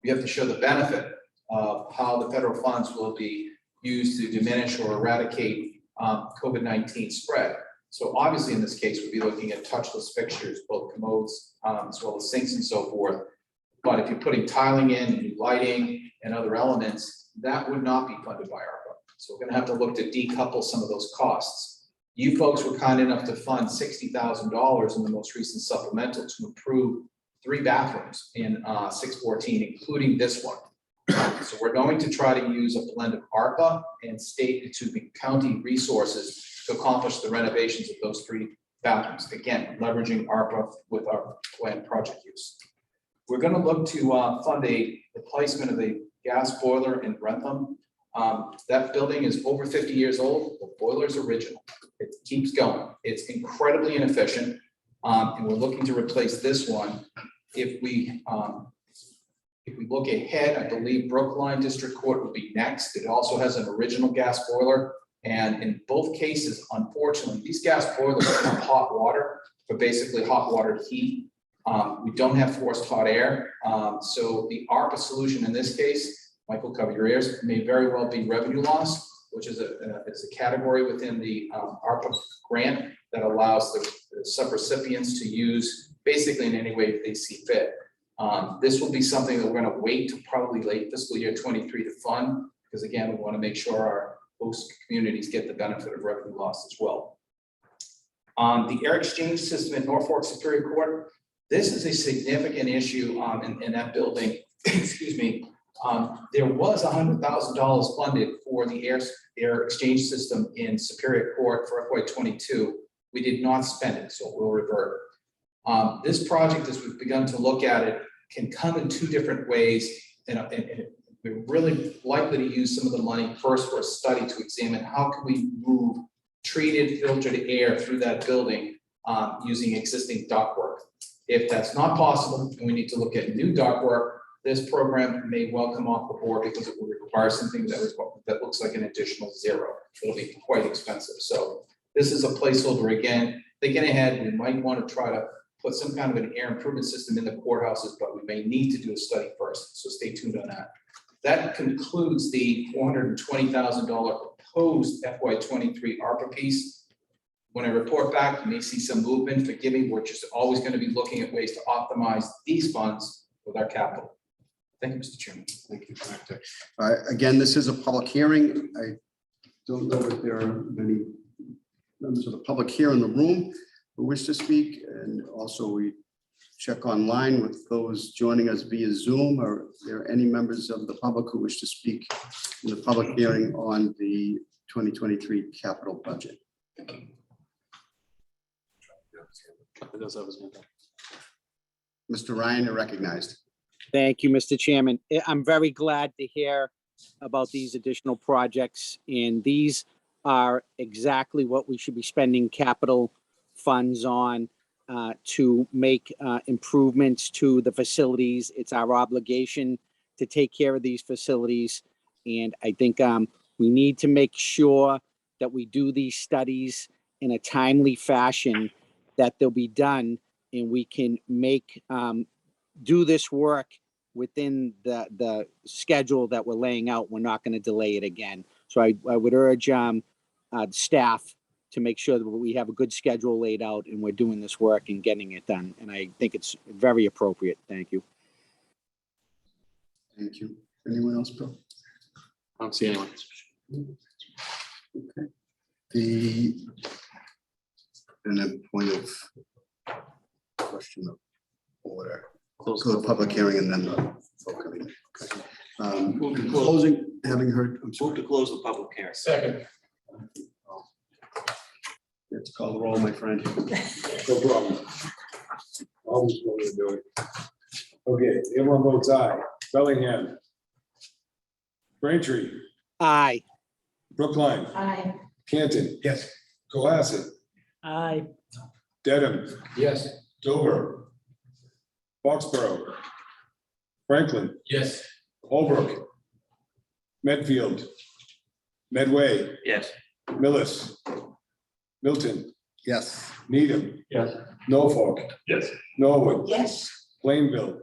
[SPEAKER 3] You have to show the benefit of how the federal funds will be used to diminish or eradicate COVID-19 spread. So obviously, in this case, we'd be looking at touchless fixtures, both commodes as well as sinks and so forth. But if you're putting tiling in, new lighting, and other elements, that would not be funded by ARPA. So we're going to have to look to decouple some of those costs. You folks were kind enough to fund $60,000 in the most recent supplemental to improve 3 bathrooms in 614, including this one. So we're going to try to use a blend of ARPA and county resources to accomplish the renovations of those 3 bathrooms. Again, leveraging ARPA with our planned project use. We're going to look to fund a replacement of a gas boiler in Rentham. That building is over 50 years old. The boiler is original. It keeps going. It's incredibly inefficient, and we're looking to replace this one. If we look ahead, I believe Brookline District Court will be next. It also has an original gas boiler. And in both cases, unfortunately, these gas boilers have hot water for basically hot water heat. We don't have forced hot air. So the ARPA solution in this case, Michael, cover your ears, may very well be revenue loss, which is a category within the ARPA grant that allows the subrecipients to use basically in any way they see fit. This will be something that we're going to wait to probably late fiscal year 23 to fund, because again, we want to make sure our host communities get the benefit of revenue loss as well. The air exchange system at Norfolk Superior Court, this is a significant issue in that building. Excuse me. There was $100,000 funded for the air exchange system in Superior Court for FY22. We did not spend it, so we'll revert. This project, as we've begun to look at it, can come in 2 different ways, and we're really likely to use some of the money first for a study to examine how can we move treated filtered air through that building using existing ductwork. If that's not possible and we need to look at new ductwork, this program may well come off the board because it will require something that looks like an additional 0. It'll be quite expensive. So this is a placeholder. Again, thinking ahead, we might want to try to put some kind of an air improvement system in the courthouses, but we may need to do a study first. So stay tuned on that. That concludes the $420,000 proposed FY23 ARPA piece. When I report back, you may see some movement. Forgive me, we're just always going to be looking at ways to optimize these funds with our capital. Thank you, Mr. Chairman.
[SPEAKER 6] Thank you, Director. Again, this is a public hearing. I don't know if there are many members of the public here in the room who wish to speak. And also we check online with those joining us via Zoom. Are there any members of the public who wish to speak in the public hearing on the 2023 capital budget? Mr. Ryan, you're recognized.
[SPEAKER 10] Thank you, Mr. Chairman. I'm very glad to hear about these additional projects, and these are exactly what we should be spending capital funds on to make improvements to the facilities. It's our obligation to take care of these facilities, and I think we need to make sure that we do these studies in a timely fashion, that they'll be done, and we can make do this work within the schedule that we're laying out. We're not going to delay it again. So I would urge staff to make sure that we have a good schedule laid out and we're doing this work and getting it done. And I think it's very appropriate. Thank you.
[SPEAKER 6] Thank you. Anyone else, Bill?
[SPEAKER 2] I don't see anyone.
[SPEAKER 6] Okay. And a point of question of order. Close the public hearing and then the full committee. Okay. Closing, having heard, I'm
[SPEAKER 13] Move
[SPEAKER 6] sorry,
[SPEAKER 13] to close the public hearing.
[SPEAKER 12] Second.
[SPEAKER 6] let's call the roll, my friend.
[SPEAKER 4] No problem. Always want to do it. Okay, everyone votes aye. Bellingham. Braintree,
[SPEAKER 10] Aye.
[SPEAKER 4] Brookline,
[SPEAKER 1] Aye.
[SPEAKER 4] Canton. Yes. Cohasset,
[SPEAKER 5] Aye.
[SPEAKER 4] Dedham,
[SPEAKER 12] Yes.
[SPEAKER 4] Dover, Foxborough, Franklin,
[SPEAKER 12] Yes.
[SPEAKER 4] Holbrook, Medfield, Medway,
[SPEAKER 13] Yes.
[SPEAKER 4] Millis, Milton,
[SPEAKER 6] Yes.
[SPEAKER 4] Needham,
[SPEAKER 12] Yes.
[SPEAKER 4] Norfolk,
[SPEAKER 12] Yes.
[SPEAKER 4] Norwood,
[SPEAKER 11] Yes,
[SPEAKER 4] Plainville,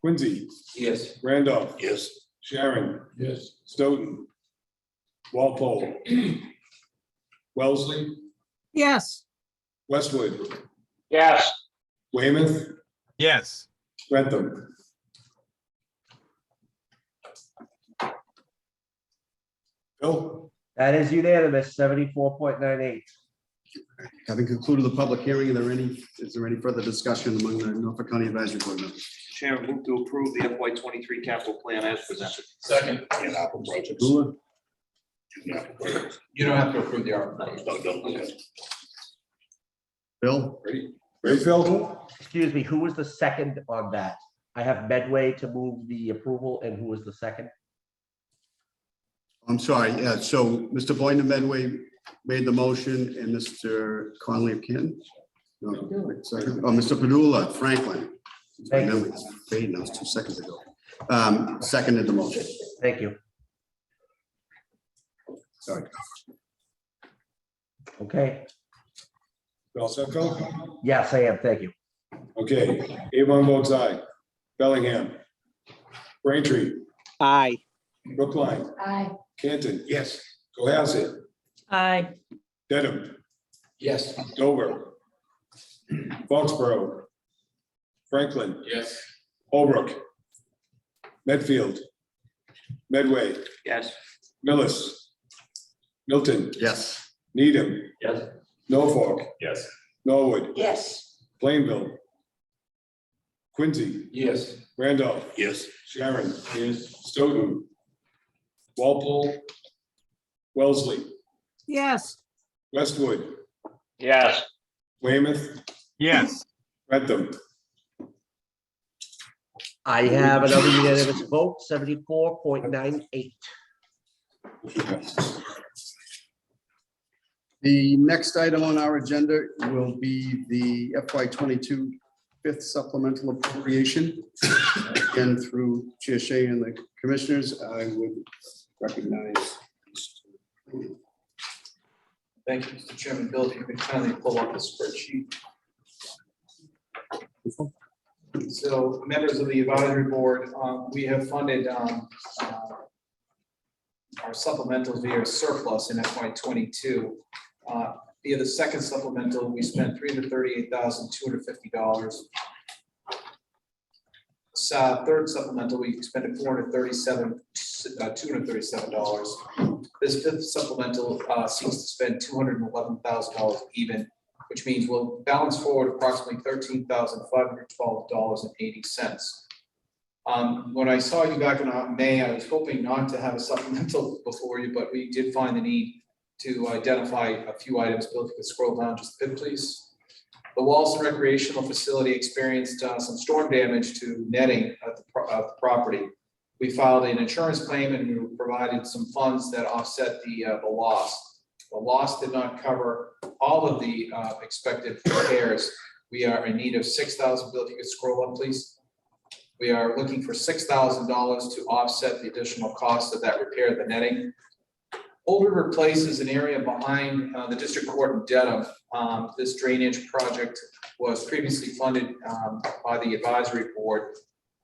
[SPEAKER 4] Quincy,
[SPEAKER 12] Yes.
[SPEAKER 4] Randolph,
[SPEAKER 7] Yes.
[SPEAKER 4] Sharon,
[SPEAKER 12] Yes.
[SPEAKER 4] Stoughton, Walpole, Wellesley,
[SPEAKER 5] Yes.
[SPEAKER 4] Westwood,
[SPEAKER 9] Yes.
[SPEAKER 4] Weymouth,
[SPEAKER 14] Yes.
[SPEAKER 4] Grantham. Bill?
[SPEAKER 9] That is unanimous, 74.98.
[SPEAKER 6] Having concluded the public hearing, is there any further discussion among the Norfolk County Advisory Board members?
[SPEAKER 13] Chair, move to approve the FY 23 capital plan as presented.
[SPEAKER 12] Second.
[SPEAKER 7] And Apple projects.
[SPEAKER 6] Dula?
[SPEAKER 7] And Apple projects.
[SPEAKER 12] You don't have to approve the article.
[SPEAKER 7] No, no, okay.
[SPEAKER 6] Bill?
[SPEAKER 4] Ready? Ready, Phil?
[SPEAKER 9] Excuse me, who was the second on that? I have Medway to move the approval, and who was the second?
[SPEAKER 6] I'm sorry, yeah, so Mr. Boyne of Medway made the motion and Mr. Conley of Canton? No, second. Oh, Mr. Padula, Franklin. My
[SPEAKER 9] Thank you.
[SPEAKER 6] memory's fading, that was 2 seconds ago. Seconded the motion.
[SPEAKER 9] Thank you.
[SPEAKER 6] Sorry.
[SPEAKER 9] Okay,
[SPEAKER 4] You all set, Phil?
[SPEAKER 9] yes, I am, thank you.
[SPEAKER 4] Okay, Avon votes aye. Bellingham. Braintree,
[SPEAKER 10] Aye.
[SPEAKER 4] Brookline,
[SPEAKER 1] Aye.
[SPEAKER 4] Canton. Yes. Cohasset,
[SPEAKER 5] Aye.
[SPEAKER 4] Dedham,
[SPEAKER 12] Yes.
[SPEAKER 4] Dover, Foxborough, Franklin,
[SPEAKER 12] Yes.
[SPEAKER 4] Holbrook, Medfield, Medway,
[SPEAKER 13] Yes.
[SPEAKER 4] Millis, Milton,
[SPEAKER 6] Yes.
[SPEAKER 4] Needham,
[SPEAKER 12] Yes.
[SPEAKER 4] Norfolk,
[SPEAKER 12] Yes.
[SPEAKER 4] Norwood,
[SPEAKER 11] yes,
[SPEAKER 4] Plainville, Quincy,
[SPEAKER 12] Yes.
[SPEAKER 4] Randolph,
[SPEAKER 7] Yes.
[SPEAKER 4] Sharon, yes, Stoughton, Walpole, Wellesley,
[SPEAKER 5] Yes.
[SPEAKER 4] Westwood,
[SPEAKER 9] Yes.
[SPEAKER 4] Weymouth,
[SPEAKER 14] Yes.
[SPEAKER 4] Grantham.
[SPEAKER 9] I have another unanimous vote, 74.98.
[SPEAKER 6] The next item on our agenda will be the FY 22 fifth supplemental appropriation. Again, through Chair Shay and the commissioners, I would recognize.
[SPEAKER 3] Thank you, Mr. Chairman. Bill, if you could kindly pull up the spreadsheet. So members of the advisory board, we have funded our supplementals via surplus in FY 22. Via the second supplemental, we spent $338,250. Third supplemental, we expended $237. This fifth supplemental seeks to spend $211,000 even, which means we'll balance forward approximately $13,512.80. When I saw you back in May, I was hoping not to have a supplemental before you, but we did find the need to identify a few items. Bill, if you could scroll down just a bit, please. The Wallaston Recreational Facility experienced some storm damage to netting at the property. We filed an insurance claim and we provided some funds that offset the loss. The loss did not cover all of the expected repairs. We are in need of $6,000. Bill, if you could scroll up, please. We are looking for $6,000 to offset the additional cost of that repair of the netting. Old River Place is an area behind the district court in Dedham. This drainage project was previously funded by the advisory board.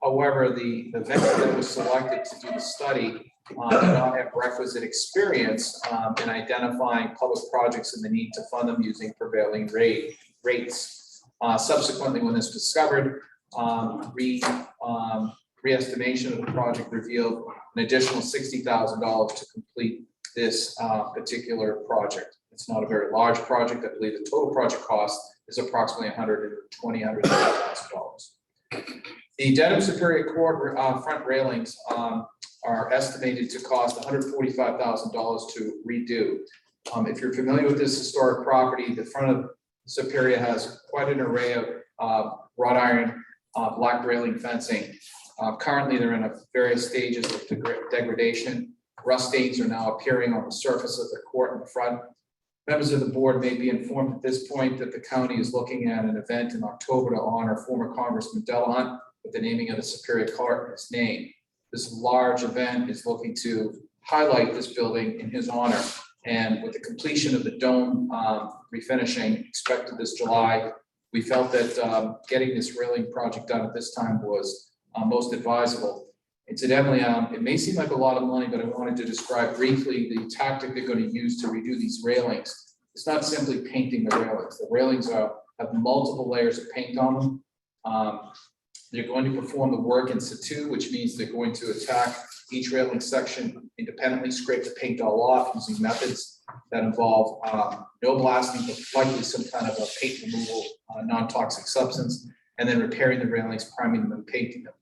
[SPEAKER 3] However, the vendor that was selected to do the study did not have requisite experience in identifying public projects and the need to fund them using prevailing rates. Subsequently, when this was discovered, re-estimation of the project revealed an additional $60,000 to complete this particular project. It's not a very large project. I believe the total project cost is approximately $130,000. The Dedham Superior Court front railings are estimated to cost $145,000 to redo. If you're familiar with this historic property, the front of Superior has quite an array of wrought iron black railing fencing. Currently, they're in various stages of degradation. Rust stains are now appearing on the surface of the court in the front. Members of the board may be informed at this point that the county is looking at an event in October to honor former Congressman Delahunt with the naming of the Superior Court in his name. This large event is looking to highlight this building in his honor. And with the completion of the dome refinishing expected this July, we felt that getting this railing project done at this time was most advisable. Incidentally, it may seem like a lot of money, but I wanted to describe briefly the tactic they're going to use to redo these railings. It's not simply painting the railings. The railings have multiple layers of paint on them. They're going to perform the work in situ, which means they're going to attack each railing section independently, scrape the paint all off using methods that involve no blasting, but likely some kind of a paint removal, non-toxic substance, and then repairing the railings, priming them, and painting them.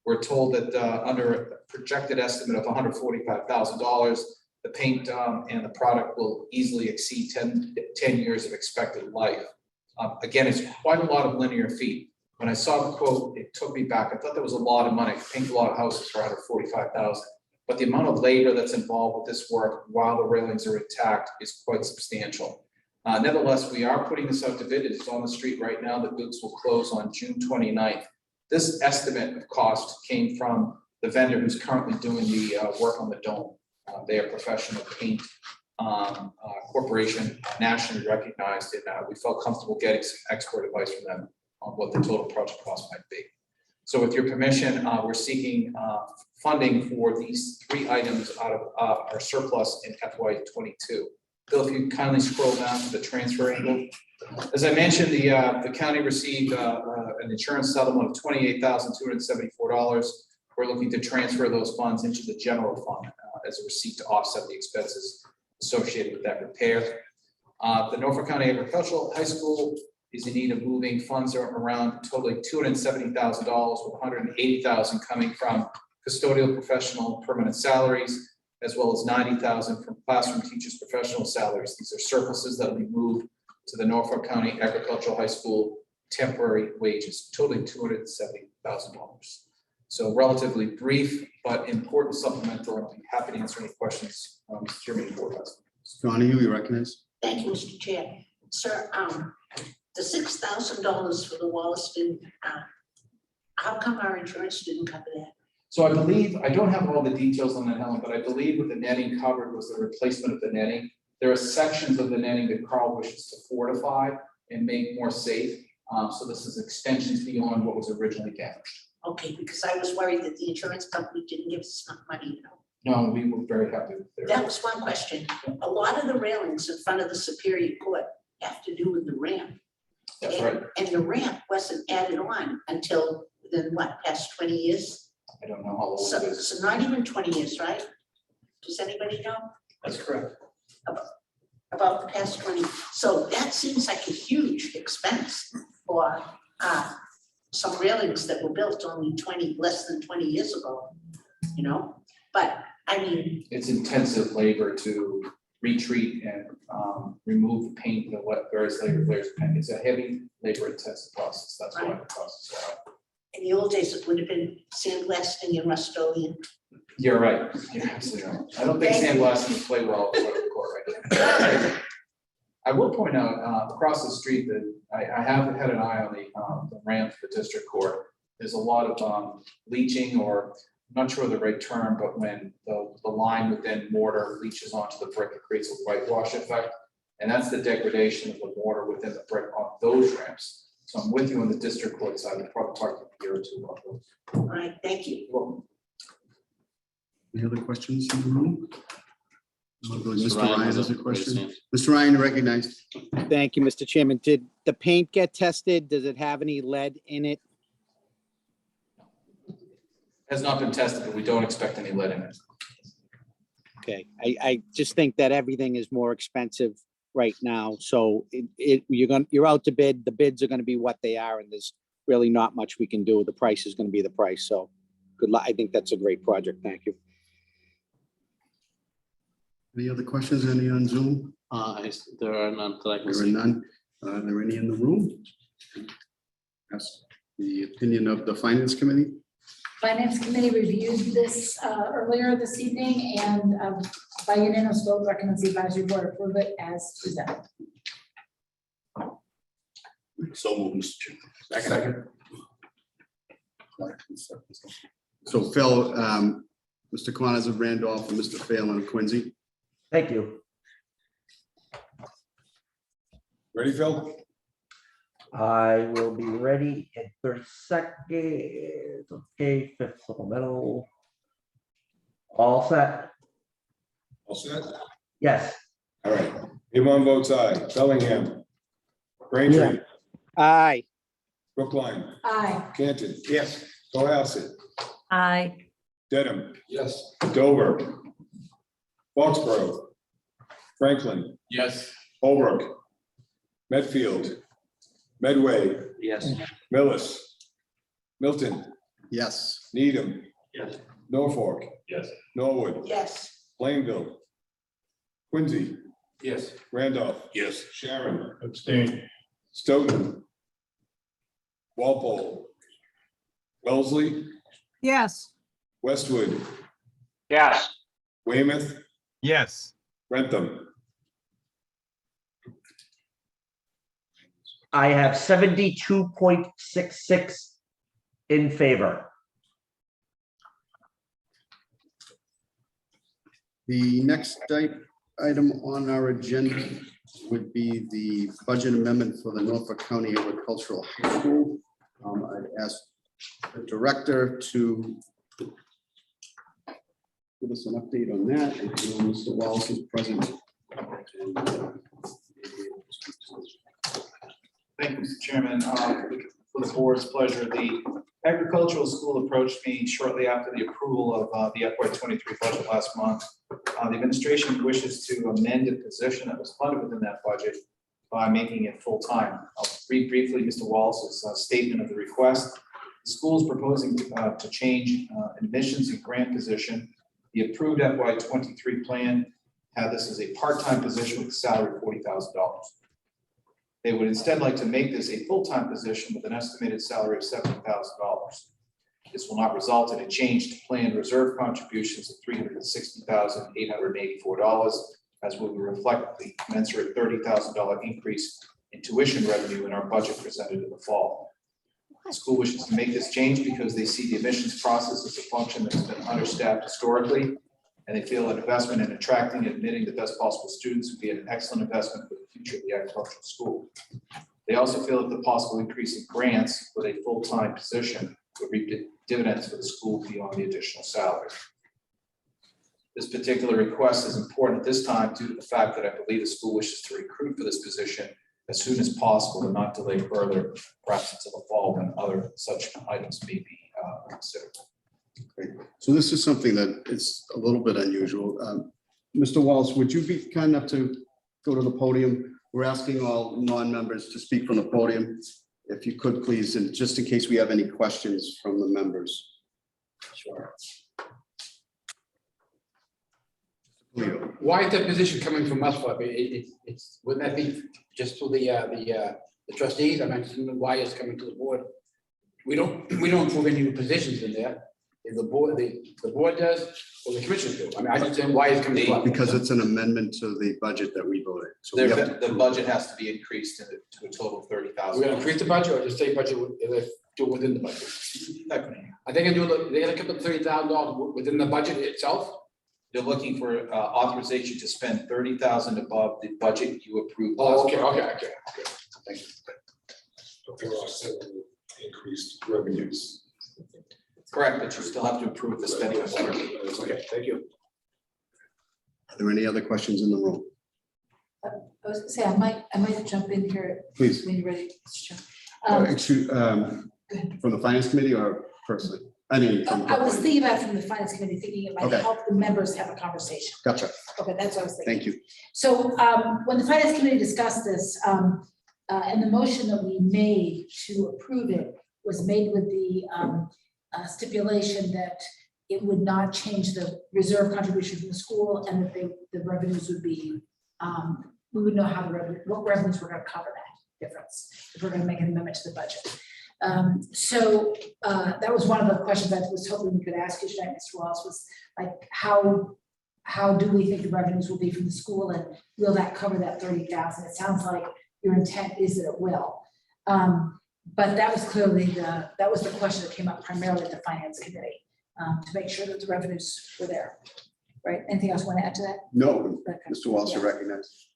[SPEAKER 3] We're told that under a projected estimate of $145,000, the paint and the product will easily exceed 10 years of expected life. Again, it's quite a lot of linear feet. When I saw the quote, it took me back. I thought that was a lot of money to paint a lot of houses for $145,000. But the amount of labor that's involved with this work while the railings are intact is quite substantial. Nevertheless, we are putting this out to bid. It's on the street right now. The bids will close on June 29th. This estimate of cost came from the vendor who's currently doing the work on the dome. They are a professional paint corporation, nationally recognized, and we felt comfortable getting some expert advice from them on what the total project cost might be. So with your permission, we're seeking funding for these three items out of our surplus in FY22. Bill, if you kindly scroll down to the transfer angle. As I mentioned, the county received an insurance settlement of $28,274. We're looking to transfer those funds into the general fund as a receipt to offset the expenses associated with that repair. The Norfolk County Agricultural High School is in need of moving funds around totaling $270,000, with $180,000 coming from custodial professional permanent salaries, as well as $90,000 from classroom teachers' professional salaries. These are surpluses that will be moved to the Norfolk County Agricultural High School temporary wages, totaling $270,000. So relatively brief, but important supplemental, and I'll be happy to answer any questions Mr. Chairman the board has.
[SPEAKER 6] Donahue, you recognize?
[SPEAKER 11] Thank you, Mr. Chair. Sir, the $6,000 for the Wollaston, how come our insurance didn't cover that?
[SPEAKER 3] So I believe, I don't have all the details on that, Helen, but I believe what the netting covered was the replacement of the netting. There are sections of the netting that Carl wishes to fortify and make more safe. So this is extensions beyond what was originally damaged.
[SPEAKER 11] Okay, because I was worried that the insurance company didn't give us enough money, you know.
[SPEAKER 3] No, we were very happy with their.
[SPEAKER 11] That was one question. A lot of the railings in front of the Superior Court have to do with the ramp.
[SPEAKER 3] That's right.
[SPEAKER 11] And the ramp wasn't added on until within what, past 20 years?
[SPEAKER 3] I don't know how old
[SPEAKER 11] So,
[SPEAKER 3] it is.
[SPEAKER 11] so not even 20 years, right? Does anybody know
[SPEAKER 3] That's correct.
[SPEAKER 11] about the past 20? So that seems like a huge expense for some railings that were built only less than 20 years ago, you know? But I mean,
[SPEAKER 3] It's intensive labor to retreat and remove the paint, the various layers of paint. It's a heavy labor intensive process. That's why the cost is so high.
[SPEAKER 11] in the old days, it would have been sandblasting and Rust-Oleum.
[SPEAKER 3] You're right. You're absolutely right. I don't think sandblasting would play well with the court right now. I will point out across the street that I have had an eye on the ramp for the district court. There's a lot of leaching, or I'm not sure the right term, but when the line within mortar leaches onto the brick, it creates a whitewash effect. And that's the degradation of the mortar within the brick on those ramps. So I'm with you on the district court side. We'll probably talk to you a year or two about those.
[SPEAKER 11] All right, thank you.
[SPEAKER 3] You're welcome.
[SPEAKER 6] Any other questions in the room? Mr.
[SPEAKER 2] Ryan
[SPEAKER 6] Ryan
[SPEAKER 2] has
[SPEAKER 6] has a
[SPEAKER 2] raised
[SPEAKER 6] question.
[SPEAKER 2] hand.
[SPEAKER 6] Mr. Ryan, recognized.
[SPEAKER 10] Thank you, Mr. Chairman. Did the paint get tested? Does it have any lead in it?
[SPEAKER 3] Has not been tested, but we don't expect any lead in it.
[SPEAKER 10] Okay, I just think that everything is more expensive right now, so you're out to bid, the bids are gonna be what they are, and there's really not much we can do. The price is gonna be the price, so good luck. I think that's a great project. Thank you.
[SPEAKER 6] Any other questions? Any on Zoom?
[SPEAKER 2] There are none that I can
[SPEAKER 6] There are
[SPEAKER 2] see.
[SPEAKER 6] none. Are there any in the room? That's the opinion of the Finance Committee.
[SPEAKER 1] Finance Committee reviewed this earlier this evening and by unanimous vote recommends the advisory board approve it as presented.
[SPEAKER 7] So moved, Mr. Chairman.
[SPEAKER 6] So Phil, Mr. Connors of Randolph, and Mr. Phelan of Quincy.
[SPEAKER 9] Thank you.
[SPEAKER 4] Ready, Phil?
[SPEAKER 9] I will be ready in 30 seconds. Okay, fifth supplemental. All set?
[SPEAKER 4] All set?
[SPEAKER 9] Yes.
[SPEAKER 4] All right. Yvonne votes aye. Bellingham. Braintree.
[SPEAKER 10] Aye.
[SPEAKER 4] Brookline.
[SPEAKER 1] Aye.
[SPEAKER 4] Canton. Yes. Cohasset.
[SPEAKER 8] Aye.
[SPEAKER 4] Dedham.
[SPEAKER 6] Yes.
[SPEAKER 4] Dover. Foxborough. Franklin.
[SPEAKER 3] Yes.
[SPEAKER 4] Holbrook. Medfield. Medway.
[SPEAKER 13] Yes.
[SPEAKER 4] Millis. Milton.
[SPEAKER 6] Yes.
[SPEAKER 4] Needham.
[SPEAKER 13] Yes.
[SPEAKER 4] Norfolk.
[SPEAKER 13] Yes.
[SPEAKER 4] Norwood.
[SPEAKER 11] Yes.
[SPEAKER 4] Plainville. Quincy.
[SPEAKER 3] Yes.
[SPEAKER 4] Randolph.
[SPEAKER 7] Yes.
[SPEAKER 4] Sharon.
[SPEAKER 7] Abstain.
[SPEAKER 4] Stoughton. Walpole. Wellesley.
[SPEAKER 8] Yes.
[SPEAKER 4] Westwood.
[SPEAKER 13] Yes.
[SPEAKER 4] Weymouth.
[SPEAKER 14] Yes.
[SPEAKER 4] Rentham.
[SPEAKER 9] I have 72.66 in favor.
[SPEAKER 6] The next item on our agenda would be the budget amendment for the Norfolk County Agricultural High School. I'd ask the director to give us an update on that, and Mr. Wallace is present.
[SPEAKER 3] Thank you, Mr. Chairman. For the board's pleasure, the agricultural school approached me shortly after the approval of the FY23 budget last month. The administration wishes to amend a position that was funded within that budget by making it full-time. I'll read briefly Mr. Wallace's statement of the request. The school is proposing to change admissions and grant position. The approved FY23 plan had this as a part-time position with a salary of $40,000. They would instead like to make this a full-time position with an estimated salary of $70,000. This will not result in a change to planned reserve contributions of $360,884, as will reflect the commensurate $30,000 increase in tuition revenue in our budget presented in the fall. The school wishes to make this change because they see the admissions process as a function that has been understaffed historically, and they feel an investment in attracting and admitting the best possible students would be an excellent investment for the future of the agricultural school. They also feel that the possible increase in grants with a full-time position would reap dividends for the school beyond the additional salary. This particular request is important at this time due to the fact that I believe the school wishes to recruit for this position as soon as possible and not delay further, perhaps until the fall when other such items may be considered.
[SPEAKER 6] Okay. So this is something that is a little bit unusual. Mr. Wallace, would you be kind enough to go to the podium? We're asking all non-members to speak from the podium. If you could, please, and just in case we have any questions from the members. Sure.
[SPEAKER 12] Why is that position coming from us? For it's wouldn't that be just to the trustees? I mean, why it's coming to the board? We don't approve any new positions in there. If the board does, or the commission do. I mean, I just saying why it's coming to us.
[SPEAKER 6] Because it's an amendment to the budget that we voted. So we have to
[SPEAKER 3] The budget has to be increased to a total of $30,000.
[SPEAKER 12] We're gonna increase the budget or just say budget do it within the budget? I think they're gonna keep the $30,000 within the budget itself.
[SPEAKER 3] They're looking for authorization to spend $30,000 above the budget you approved.
[SPEAKER 12] Oh,
[SPEAKER 3] last
[SPEAKER 12] okay.
[SPEAKER 3] month.
[SPEAKER 12] Thank you.
[SPEAKER 4] So there are several increased revenues.
[SPEAKER 3] Correct, but you still have to approve the spending.
[SPEAKER 12] Okay, thank you.
[SPEAKER 6] Are there any other questions in the room?
[SPEAKER 1] I was gonna say, I might jump in here
[SPEAKER 6] Please.
[SPEAKER 1] when you're ready, Mr. Chair.
[SPEAKER 6] Excuse, from the finance committee or personally? I mean.
[SPEAKER 1] I was thinking about it from the finance committee, thinking it might
[SPEAKER 6] Okay.
[SPEAKER 1] help the members have a conversation.
[SPEAKER 6] Gotcha,
[SPEAKER 1] Okay, that's what I was thinking.
[SPEAKER 6] thank you.
[SPEAKER 1] So when the finance committee discussed this, and the motion that we made to approve it was made with the stipulation that it would not change the reserve contribution from the school, and that the revenues would be, we would know how what revenues were gonna cover that difference, if we're gonna make an amendment to the budget. So that was one of the questions I was hoping we could ask you tonight, Mr. Wallace, was like, how do we think the revenues will be from the school, and will that cover that 30,000? It sounds like your intent is that it will. But that was clearly that was the question that came up primarily at the finance committee, to make sure that the revenues were there. Right? Anything else you want to add to that?
[SPEAKER 6] No,
[SPEAKER 1] Okay.
[SPEAKER 6] Mr. Wallace, you recognize.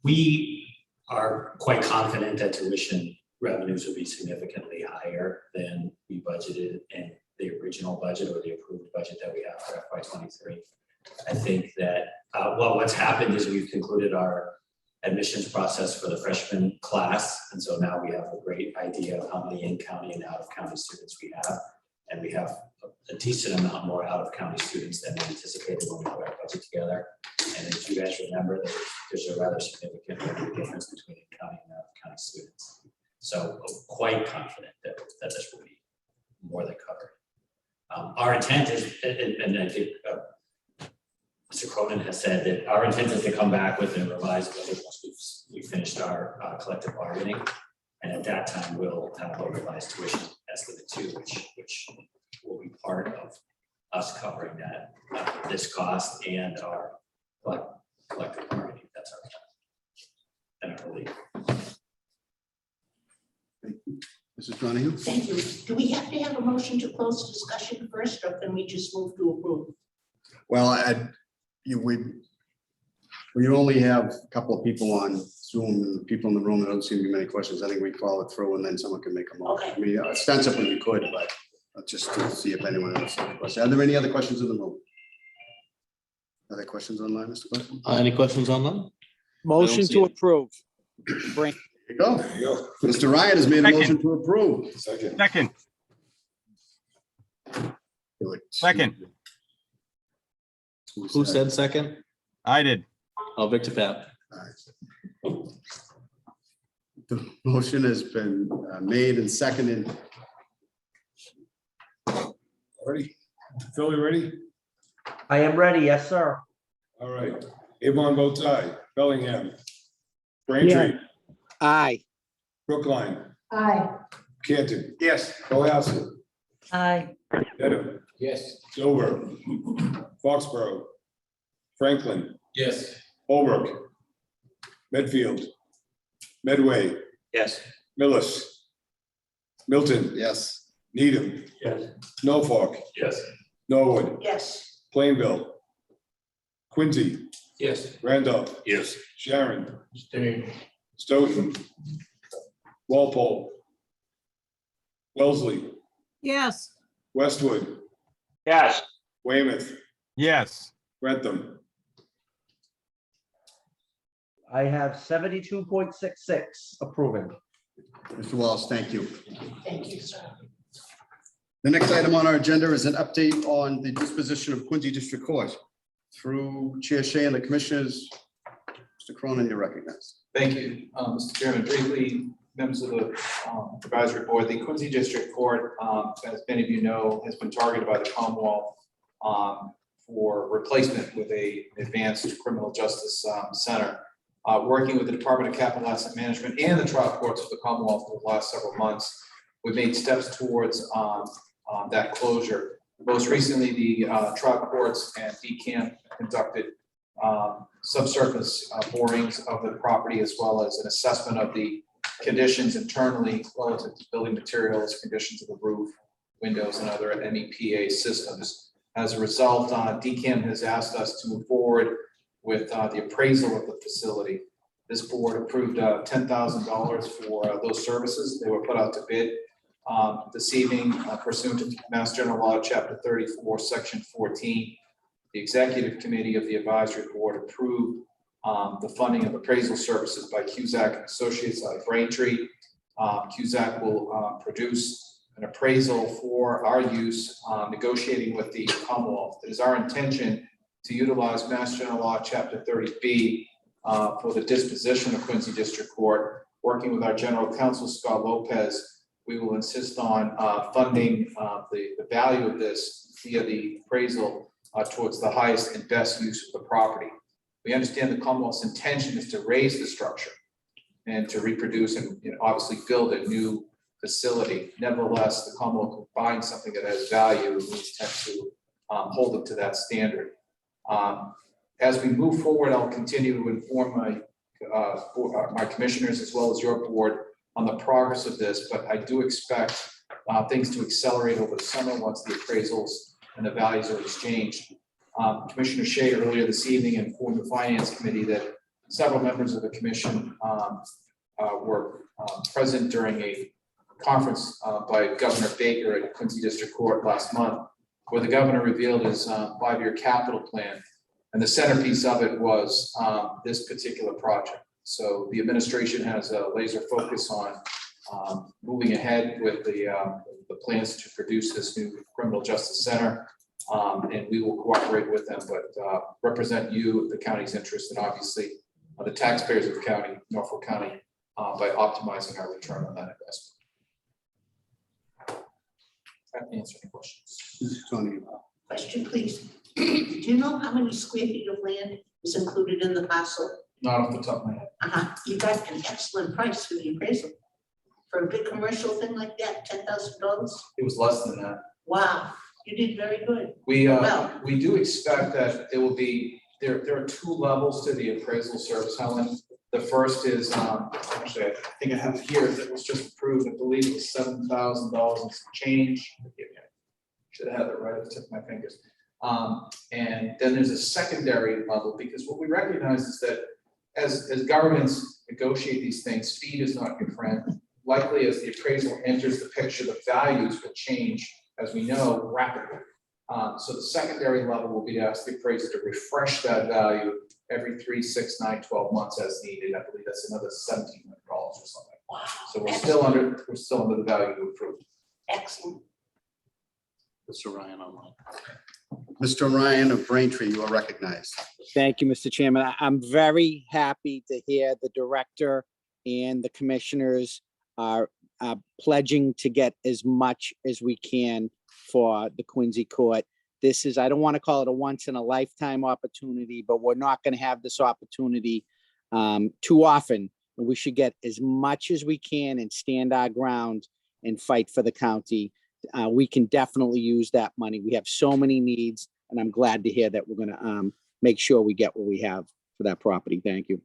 [SPEAKER 15] We are quite confident that tuition revenues will be significantly higher than we budgeted in the original budget or the approved budget that we have for FY '23. I think that, what's happened is we've concluded our admissions process for the freshman class. And so now we have a great idea of how many in-county and out-of-county students we have. And we have a decent amount more out-of-county students than we anticipated when we put our budget together. And as you guys remember, there's a rather significant difference between in-county and out-of-county students. So I'm quite confident that this will be more than covered. Our intent is, and I think Mr. Cronin has said that our intent is to come back with a revised budget once we've finished our collective bargaining. And at that time, we'll have a revised tuition estimate too, which will be part of us covering that, this cost and our collective bargaining. That's our plan and our belief.
[SPEAKER 6] Thank you. Mrs. Donahue?
[SPEAKER 11] Thank you. Do we have to have a motion to close discussion first, or can we just move to approve?
[SPEAKER 6] Well, we only have a couple of people on Zoom, and people in the room, there don't seem to be many questions. I think we follow it through and then someone can make a motion.
[SPEAKER 11] Okay.
[SPEAKER 6] I mean, ostensibly you could, but just to see if anyone else has a question. Are there any other questions in the room? Other questions online, Mr. Question?
[SPEAKER 2] Any questions online?
[SPEAKER 10] Motion
[SPEAKER 2] see
[SPEAKER 10] to
[SPEAKER 2] it.
[SPEAKER 10] approve. Bring,
[SPEAKER 6] There you go.
[SPEAKER 4] There you go.
[SPEAKER 6] Mr. Ryan has made a
[SPEAKER 14] Second.
[SPEAKER 6] motion to approve.
[SPEAKER 4] Second.
[SPEAKER 14] Second,
[SPEAKER 6] Do it.
[SPEAKER 14] second,
[SPEAKER 2] Who said second?
[SPEAKER 14] I did.
[SPEAKER 2] Oh, Victor Pat.
[SPEAKER 6] The motion has been made and seconded.
[SPEAKER 4] Ready? Phil, you ready?
[SPEAKER 9] I am ready, yes, sir.
[SPEAKER 4] All right. Avon votes aye. Bellingham. Braintree.
[SPEAKER 10] aye.
[SPEAKER 4] Brookline.
[SPEAKER 1] Aye.
[SPEAKER 4] Canton.
[SPEAKER 6] Yes.
[SPEAKER 4] Cohasset.
[SPEAKER 11] Aye.
[SPEAKER 4] Dedham.
[SPEAKER 12] Yes.
[SPEAKER 4] Dover. Foxborough. Franklin.
[SPEAKER 12] Yes.
[SPEAKER 4] Holbrook. Medfield. Medway.
[SPEAKER 13] Yes.
[SPEAKER 4] Millis. Milton.
[SPEAKER 6] Yes.
[SPEAKER 4] Needham.
[SPEAKER 12] Yes.
[SPEAKER 4] Norfolk.
[SPEAKER 12] Yes.
[SPEAKER 4] Norwood.
[SPEAKER 11] Yes.
[SPEAKER 4] Plainville. Quincy.
[SPEAKER 12] Yes.
[SPEAKER 4] Randolph.
[SPEAKER 7] Yes.
[SPEAKER 4] Sharon.
[SPEAKER 12] Stay.
[SPEAKER 4] Stoughton. Walpole. Wellesley.
[SPEAKER 11] Yes.
[SPEAKER 4] Westwood.
[SPEAKER 13] Yes.
[SPEAKER 4] Weymouth.
[SPEAKER 14] Yes.
[SPEAKER 4] Grantham.
[SPEAKER 9] I have 72.66 approving.
[SPEAKER 6] Mr. Wallace, thank you.
[SPEAKER 11] Thank you, sir.
[SPEAKER 6] The next item on our agenda is an update on the disposition of Quincy District Court. Through Chair Shea and the commissioners, Mr. Cronin, you're recognized.
[SPEAKER 3] Thank you, Mr. Chairman. Briefly, members of the advisory board, the Quincy District Court, as many of you know, has been targeted by the Commonwealth for replacement with an advanced criminal justice center. Working with the Department of Capital Asset Management and the trial courts of the Commonwealth for the last several months, we've made steps towards that closure. Most recently, the trial courts and DCAM conducted subsurface borings of the property, as well as an assessment of the conditions internally relative to building materials, conditions of the roof, windows, and other MEPA systems. As a result, DCAM has asked us to move forward with the appraisal of the facility. This board approved $10,000 for those services. They were put out to bid this evening pursuant to Mass General Law, Chapter 34, Section 14. The executive committee of the advisory board approved the funding of appraisal services by Cusack and Associates out of Braintree. Cusack will produce an appraisal for our use, negotiating with the Commonwealth. It is our intention to utilize Mass General Law, Chapter 30B, for the disposition of Quincy District Court. Working with our General Counsel, Scott Lopez, we will insist on funding the value of this via the appraisal towards the highest and best use of the property. We understand the Commonwealth's intention is to raise the structure and to reproduce and obviously build a new facility. Nevertheless, the Commonwealth buying something that has value, we tend to hold them to that standard. As we move forward, I'll continue to inform my commissioners as well as your board on the progress of this, but I do expect things to accelerate over the summer once the appraisals and the values are exchanged. Commissioner Shea earlier this evening informed the Finance Committee that several members of the commission were present during a conference by Governor Baker at Quincy District Court last month, where the governor revealed his 5-year capital plan. And the centerpiece of it was this particular project. So the administration has a laser focus on moving ahead with the plans to produce this new criminal justice center. And we will cooperate with them, but represent you, the county's interest, and obviously the taxpayers of the county, Norfolk County, by optimizing our return on that investment. Happy to answer any questions.
[SPEAKER 6] Tony,
[SPEAKER 11] Question, please. Do you know how many square feet of land is included in the parcel?
[SPEAKER 3] Not off the top of my head.
[SPEAKER 11] You got an excellent price for the appraisal. For a big commercial thing like that, $10,000?
[SPEAKER 3] It was less than that.
[SPEAKER 11] Wow, you did very good.
[SPEAKER 3] We do expect that it will be, there are 2 levels to the appraisal service, Helen. The first is, actually, I think I have it here, that was just approved, I believe it was $7,000 and some change. Should have had it right at the tip of my fingers. And then there's a secondary level, because what we recognize is that as governments negotiate these things, speed is not your friend. Likely as the appraisal enters the picture, the values will change, as we know, rapidly. So the secondary level will be to ask the appraiser to refresh that value every 3, 6, 9, 12 months as needed. I believe that's another $1,700 or something.
[SPEAKER 11] Wow.
[SPEAKER 3] So we're still under the value to approve.
[SPEAKER 11] Excellent.
[SPEAKER 2] Mr. Ryan online.
[SPEAKER 6] Mr. Ryan of Braintree, you are recognized.
[SPEAKER 10] Thank you, Mr. Chairman. I'm very happy to hear the director and the commissioners are pledging to get as much as we can for the Quincy Court. This is, I don't want to call it a once in a lifetime opportunity, but we're not going to have this opportunity too often. We should get as much as we can and stand our ground and fight for the county. We can definitely use that money. We have so many needs, and I'm glad to hear that we're going to make sure we get what we have for that property. Thank you.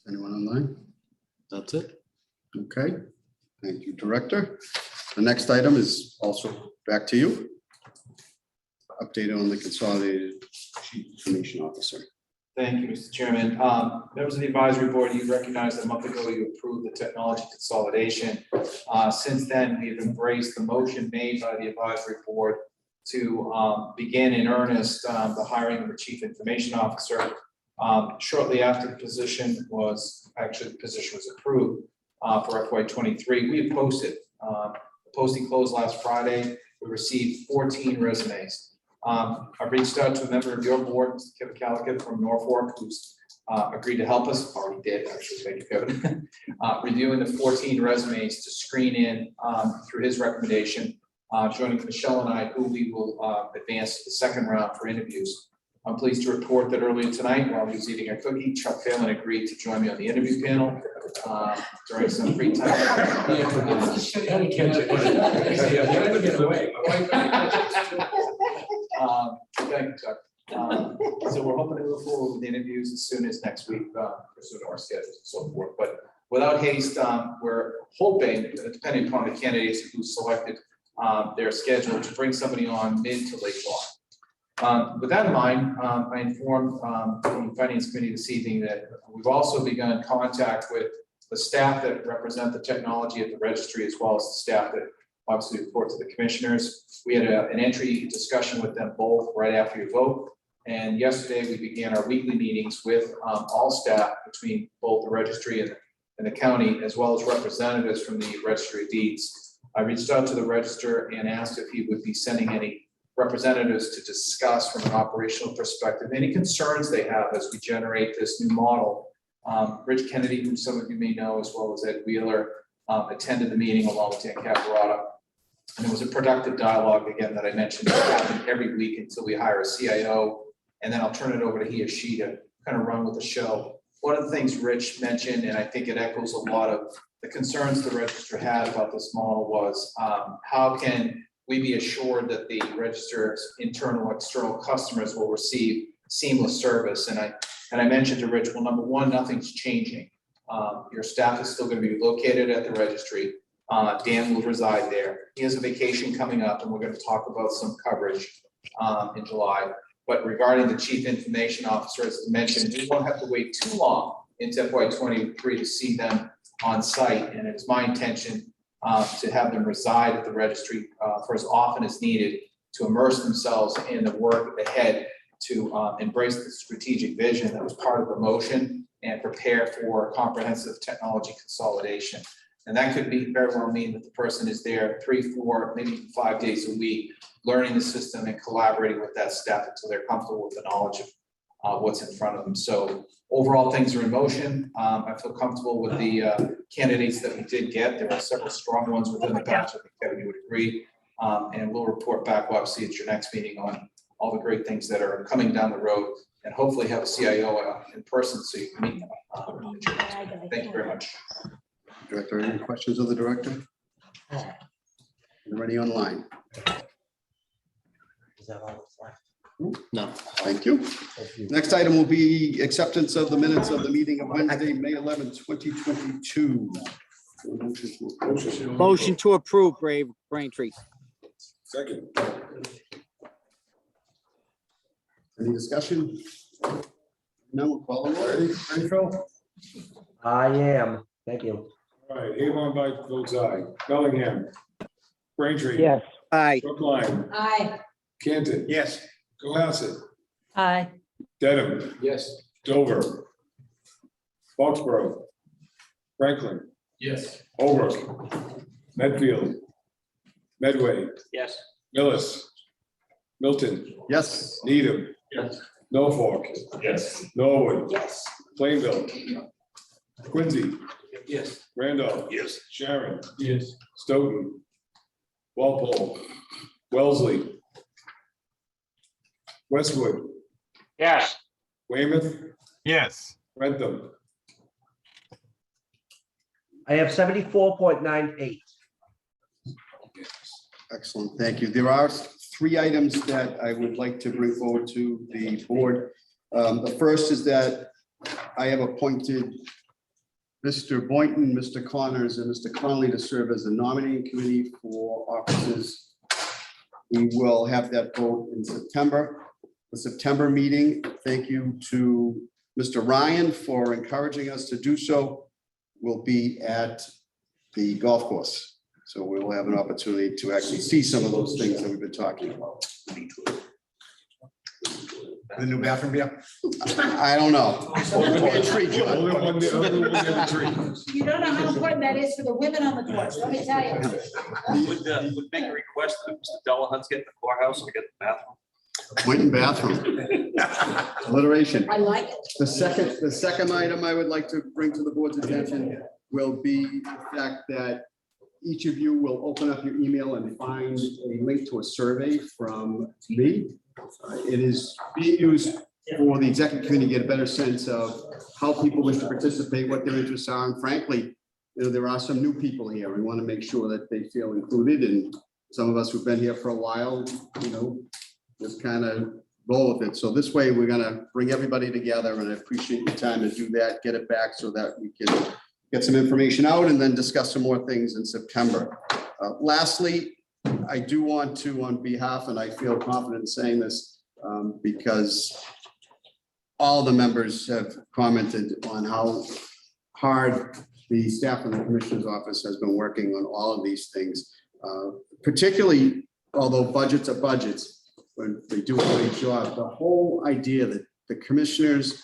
[SPEAKER 6] Anyone online?
[SPEAKER 2] That's it.
[SPEAKER 6] Okay, thank you, Director. The next item is also back to you. Update on the consolidated chief information officer.
[SPEAKER 3] Thank you, Mr. Chairman. Members of the advisory board, you recognized a month ago you approved the technology consolidation. Since then, we've embraced the motion made by the advisory board to begin in earnest the hiring of a chief information officer. Shortly after the position was approved for FY23, we had posted. The posting closed last Friday. We received 14 resumes. I reached out to a member of your board, Mr. Kevin Callaghan from Norfolk, who's agreed to help us, already did, actually, thank you, Kevin, reviewing the 14 resumes to screen in through his recommendation, joining Michelle and I, who we will advance to the second round for interviews. I'm pleased to report that earlier tonight, while he was eating a cookie, Chuck Phelan agreed to join me on the interview panel during some free time. Thank you, Chuck. So we're hoping to move forward with the interviews as soon as next week, pursuant to our schedules and so forth. But without haste, we're hoping, depending upon the candidates who selected their schedule, to bring somebody on mid to late fall. With that in mind, I informed the Finance Committee this evening that we've also begun contact with the staff that represent the technology at the registry, as well as the staff that obviously report to the commissioners. We had an entry discussion with them both right after your vote. And yesterday we began our weekly meetings with all staff between both the registry and in the county, as well as representatives from the Registry of Deeds. I reached out to the Register and asked if he would be sending any representatives to discuss from an operational perspective, any concerns they have as we generate this new model. Rich Kennedy, who some of you may know, as well as Ed Wheeler, attended the meeting along with Dan Caparata. And it was a productive dialogue, again, that I mentioned, that happened every week until we hire a CIO. And then I'll turn it over to he or she to kind of run with the show. One of the things Rich mentioned, and I think it echoes a lot of the concerns the Register had about this model, was how can we be assured that the Register's internal, external customers will receive seamless service? And I mentioned to Rich, well, number one, nothing's changing. Your staff is still going to be located at the Registry. Dan will reside there. He has a vacation coming up, and we're going to talk about some coverage in July. But regarding the Chief Information Officer, as mentioned, we won't have to wait too long into FY23 to see them on site. And it's my intention to have them reside at the Registry for as often as needed to immerse themselves in the work ahead, to embrace the strategic vision that was part of the motion and prepare for comprehensive technology consolidation. And that could be very well mean that the person is there 3, 4, maybe even 5 days a week, learning the system and collaborating with that staff until they're comfortable with the knowledge of what's in front of them. So overall, things are in motion. I feel comfortable with the candidates that we did get. There are several strong ones within the batch. I think Kevin, you would agree. And we'll report back, obviously, at your next meeting on all the great things that are coming down the road, and hopefully have a CIO in person so you can meet them. Thank you very much.
[SPEAKER 6] Director, any questions of the director? Anybody online?
[SPEAKER 9] Is that all that's left?
[SPEAKER 2] No.
[SPEAKER 6] Thank you. Next item will be acceptance of the minutes of the meeting of Wednesday, May 11th, 2022.
[SPEAKER 10] Motion to approve, Braintree.
[SPEAKER 4] Second.
[SPEAKER 6] Any discussion? No, we'll call the roll. Ready, Phil?
[SPEAKER 9] I am. Thank you.
[SPEAKER 4] All right, Avon Bike votes aye. Bellingham. Braintree.
[SPEAKER 10] Yes. Aye.
[SPEAKER 4] Brookline.
[SPEAKER 1] Aye.
[SPEAKER 4] Canton.
[SPEAKER 12] Yes.
[SPEAKER 4] Cohasset.
[SPEAKER 1] Aye.
[SPEAKER 4] Dedham.
[SPEAKER 12] Yes.
[SPEAKER 4] Dover. Foxborough. Franklin.
[SPEAKER 12] Yes.
[SPEAKER 4] Holbrook. Medfield. Medway.
[SPEAKER 13] Yes.
[SPEAKER 4] Millis. Milton.
[SPEAKER 6] Yes.
[SPEAKER 4] Needham.
[SPEAKER 12] Yes.
[SPEAKER 4] Norfolk.
[SPEAKER 12] Yes.
[SPEAKER 4] Norwood.
[SPEAKER 11] Yes.
[SPEAKER 4] Plainville. Quincy.
[SPEAKER 12] Yes.
[SPEAKER 4] Randolph.
[SPEAKER 7] Yes.
[SPEAKER 4] Sharon.
[SPEAKER 12] Yes.
[SPEAKER 4] Stoughton. Walpole. Wellesley. Westwood.
[SPEAKER 13] Yes.
[SPEAKER 4] Weymouth.
[SPEAKER 14] Yes.
[SPEAKER 4] Rentham.
[SPEAKER 9] I have 74.98.
[SPEAKER 6] Excellent, thank you. There are 3 items that I would like to bring forward to the board. The first is that I have appointed Mr. Boynton, Mr. Connors, and Mr. Connolly to serve as the nominating committee for offices. We will have that vote in September. The September meeting, thank you to Mr. Ryan for encouraging us to do so, will be at the golf course. So we will have an opportunity to actually see some of those things that we've been talking about.
[SPEAKER 12] The new bathroom, yeah.
[SPEAKER 6] I don't know.
[SPEAKER 4] Only one never tree.
[SPEAKER 1] You don't know how important that is for the women on the course, let me tell you.
[SPEAKER 13] Would make a request that Mr. Delahunt's get the courthouse to get the bathroom.
[SPEAKER 6] Boynton bathroom. Alliteration.
[SPEAKER 1] I like it.
[SPEAKER 6] The second item I would like to bring to the board's attention will be the fact that each of you will open up your email and find a link to a survey from me. It is being used for the executive committee to get a better sense of how people wish to participate, what their interests are, and frankly, you know, there are some new people here. We want to make sure that they feel included, and some of us who've been here for a while, you know, just kind of roll with it. So this way, we're gonna bring everybody together, and I appreciate your time to do that, get it back so that we can get some information out and then discuss some more things in September. Lastly, I do want to, on behalf, and I feel confident in saying this, because all the members have commented on how hard the staff in the commissioner's office has been working on all of these things, particularly, although budgets are budgets, when they do a great job. The whole idea that the commissioners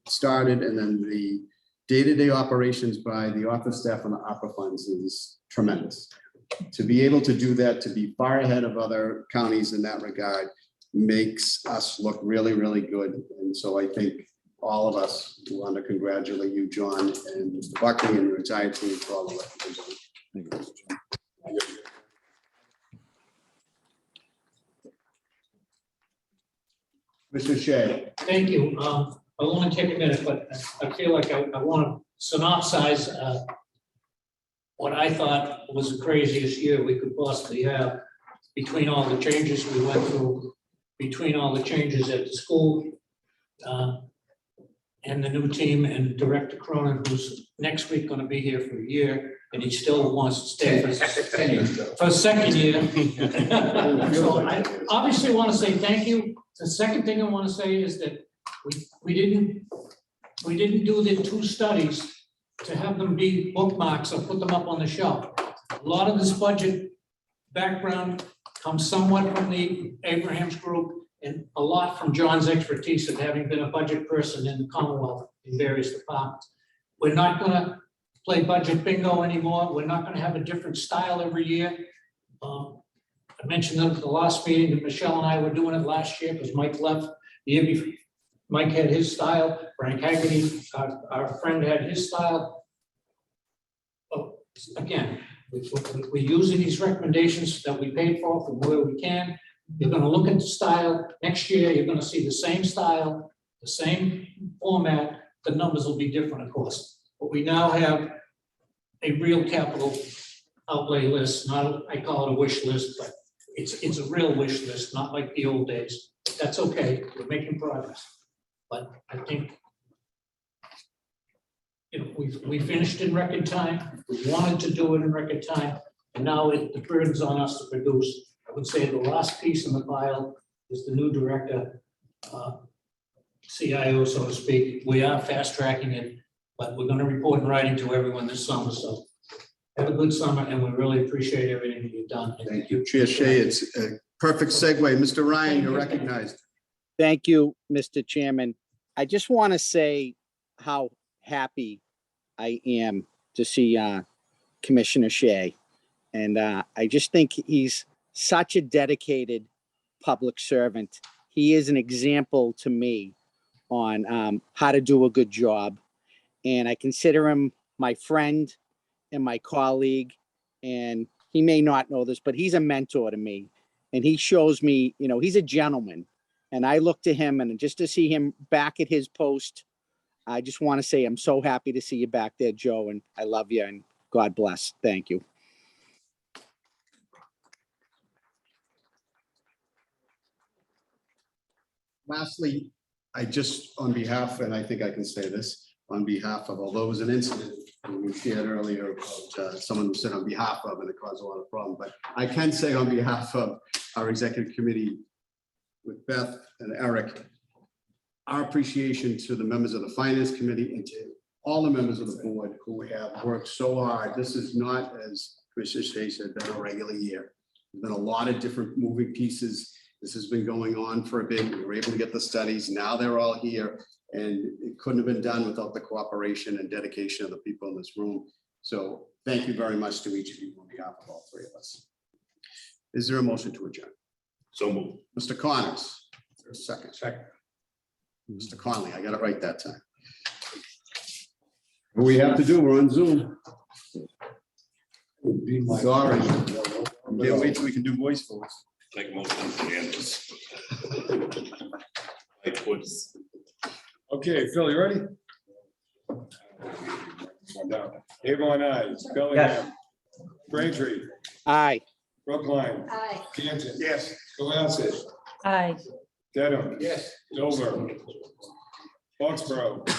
[SPEAKER 6] started and then the day-to-day operations by the office staff and the opera funds is tremendous. To be able to do that, to be far ahead of other counties in that regard, makes us look really, really good. And so I think all of us want to congratulate you, John, and Mr. Buckley and your entire team for all the work you've been doing. Thank you. Mr. Shea.
[SPEAKER 5] Thank you. I'll only take a minute, but I feel like I want to synopsize what I thought was the craziest year we could possibly have between all the changes we went through, between all the changes at the school, and the new team and Director Cronin, who's next week going to be here for a year, and he still wants to stay for a second year. So I obviously want to say thank you. The second thing I want to say is that we didn't do the 2 studies to have them be bookmarks or put them up on the shelf. A lot of this budget background comes somewhat from the Abraham's group and a lot from John's expertise of having been a budget person in the Commonwealth in various departments. We're not going to play budget bingo anymore. We're not going to have a different style every year. I mentioned at the last meeting that Michelle and I were doing it last year because Mike left. The year before, Mike had his style. Frank Haggerty, our friend, had his style. Oh, again, we're using these recommendations that we paid for from where we can. You're going to look at the style. Next year, you're going to see the same style, the same format. The numbers will be different, of course. But we now have a real capital outlay list, not, I call it a wish list, but it's a real wish list, not like the old days. That's okay, we're making progress. But I think, you know, we finished in record time, we wanted to do it in record time, and now the burden's on us to produce. I would say the last piece in the pile is the new director, CIO, so to speak. We are fast tracking it, but we're going to report in writing to everyone this summer. So have a good summer, and we really appreciate everything that you've done.
[SPEAKER 6] Thank you, Chair Shea. It's a perfect segue. Mr. Ryan, you're recognized.
[SPEAKER 10] Thank you, Mr. Chairman. I just want to say how happy I am to see Commissioner Shea. And I just think he's such a dedicated public servant. He is an example to me on how to do a good job. And I consider him my friend and my colleague. And he may not know this, but he's a mentor to me. And he shows me, you know, he's a gentleman. And I look to him, and just to see him back at his post, I just want to say I'm so happy to see you back there, Joe, and I love you, and God bless. Thank you.
[SPEAKER 6] Lastly, I just, on behalf, and I think I can say this, on behalf of, although it was an incident we shared earlier about someone who said on behalf of, and it caused a lot of problem, but I can say on behalf of our executive committee with Beth and Eric, our appreciation to the members of the Finance Committee and to all the members of the board who have worked so hard. This is not, as Commissioner Shea said, been a regular year. There's been a lot of different moving pieces. This has been going on for a bit. We were able to get the studies. Now they're all here, and it couldn't have been done without the cooperation and dedication of the people in this room. So thank you very much to each of you on behalf of all 3 of us. Is there a motion to adjourn?
[SPEAKER 7] So moved.
[SPEAKER 6] Mr. Connors, is there a second? Second. Mr. Conley, I got it right that time. What we have to do, we're on Zoom. Sorry. Can't wait till we can do voice votes.
[SPEAKER 7] Take a motion to end this.
[SPEAKER 16] Okay, Phil, you ready? Avon, aye. Bellingham. Braintree.
[SPEAKER 10] Aye.
[SPEAKER 16] Brookline.
[SPEAKER 1] Aye.
[SPEAKER 16] Canton. Yes. Cohasset.
[SPEAKER 8] Aye.
[SPEAKER 16] Dedham.
[SPEAKER 12] Yes.
[SPEAKER 16] Dover. Foxborough.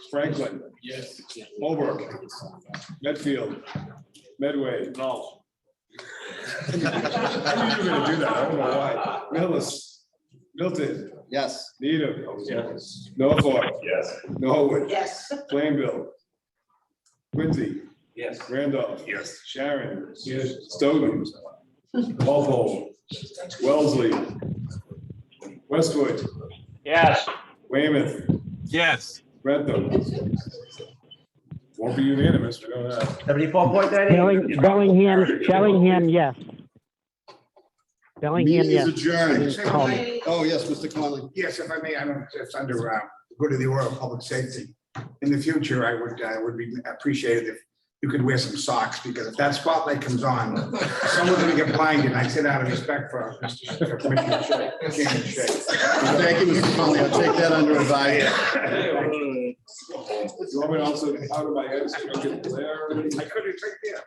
[SPEAKER 16] Franklin.
[SPEAKER 12] Yes.
[SPEAKER 16] Holbrook. Medfield. Medway. No. I knew you were gonna do that. I don't know why. Millis. Milton.
[SPEAKER 6] Yes.
[SPEAKER 16] Needham. Yes. Norfolk.
[SPEAKER 7] Yes.
[SPEAKER 16] Norwood.
[SPEAKER 11] Yes.
[SPEAKER 16] Plainville. Quincy.
[SPEAKER 13] Yes.
[SPEAKER 16] Randolph.
[SPEAKER 7] Yes.
[SPEAKER 16] Sharon. Yes. Stoughton. Walpole. Wellesley. Westwood.
[SPEAKER 13] Yes.
[SPEAKER 16] Weymouth.
[SPEAKER 14] Yes.
[SPEAKER 16] Rentham. Won't be unanimous, I know that.
[SPEAKER 9] 74.98.
[SPEAKER 17] Bellingham, yes. Bellingham,
[SPEAKER 6] Meeting is
[SPEAKER 17] yes.
[SPEAKER 6] adjourned.
[SPEAKER 17] Conley.
[SPEAKER 6] Oh, yes, Mr. Conley.
[SPEAKER 18] Yes, if I may, I don't, it's under good of the order of public safety. In the future, I would be appreciated if you could wear some socks, because if that spotlight comes on, someone's gonna get blinded. I say that out of respect for Commissioner Shea, Chairman Shea.
[SPEAKER 6] Thank you, Mr. Conley. I'll take that under advisement.
[SPEAKER 16] You want me to also, out of my head, so I don't get glare?
[SPEAKER 18] I couldn't take care.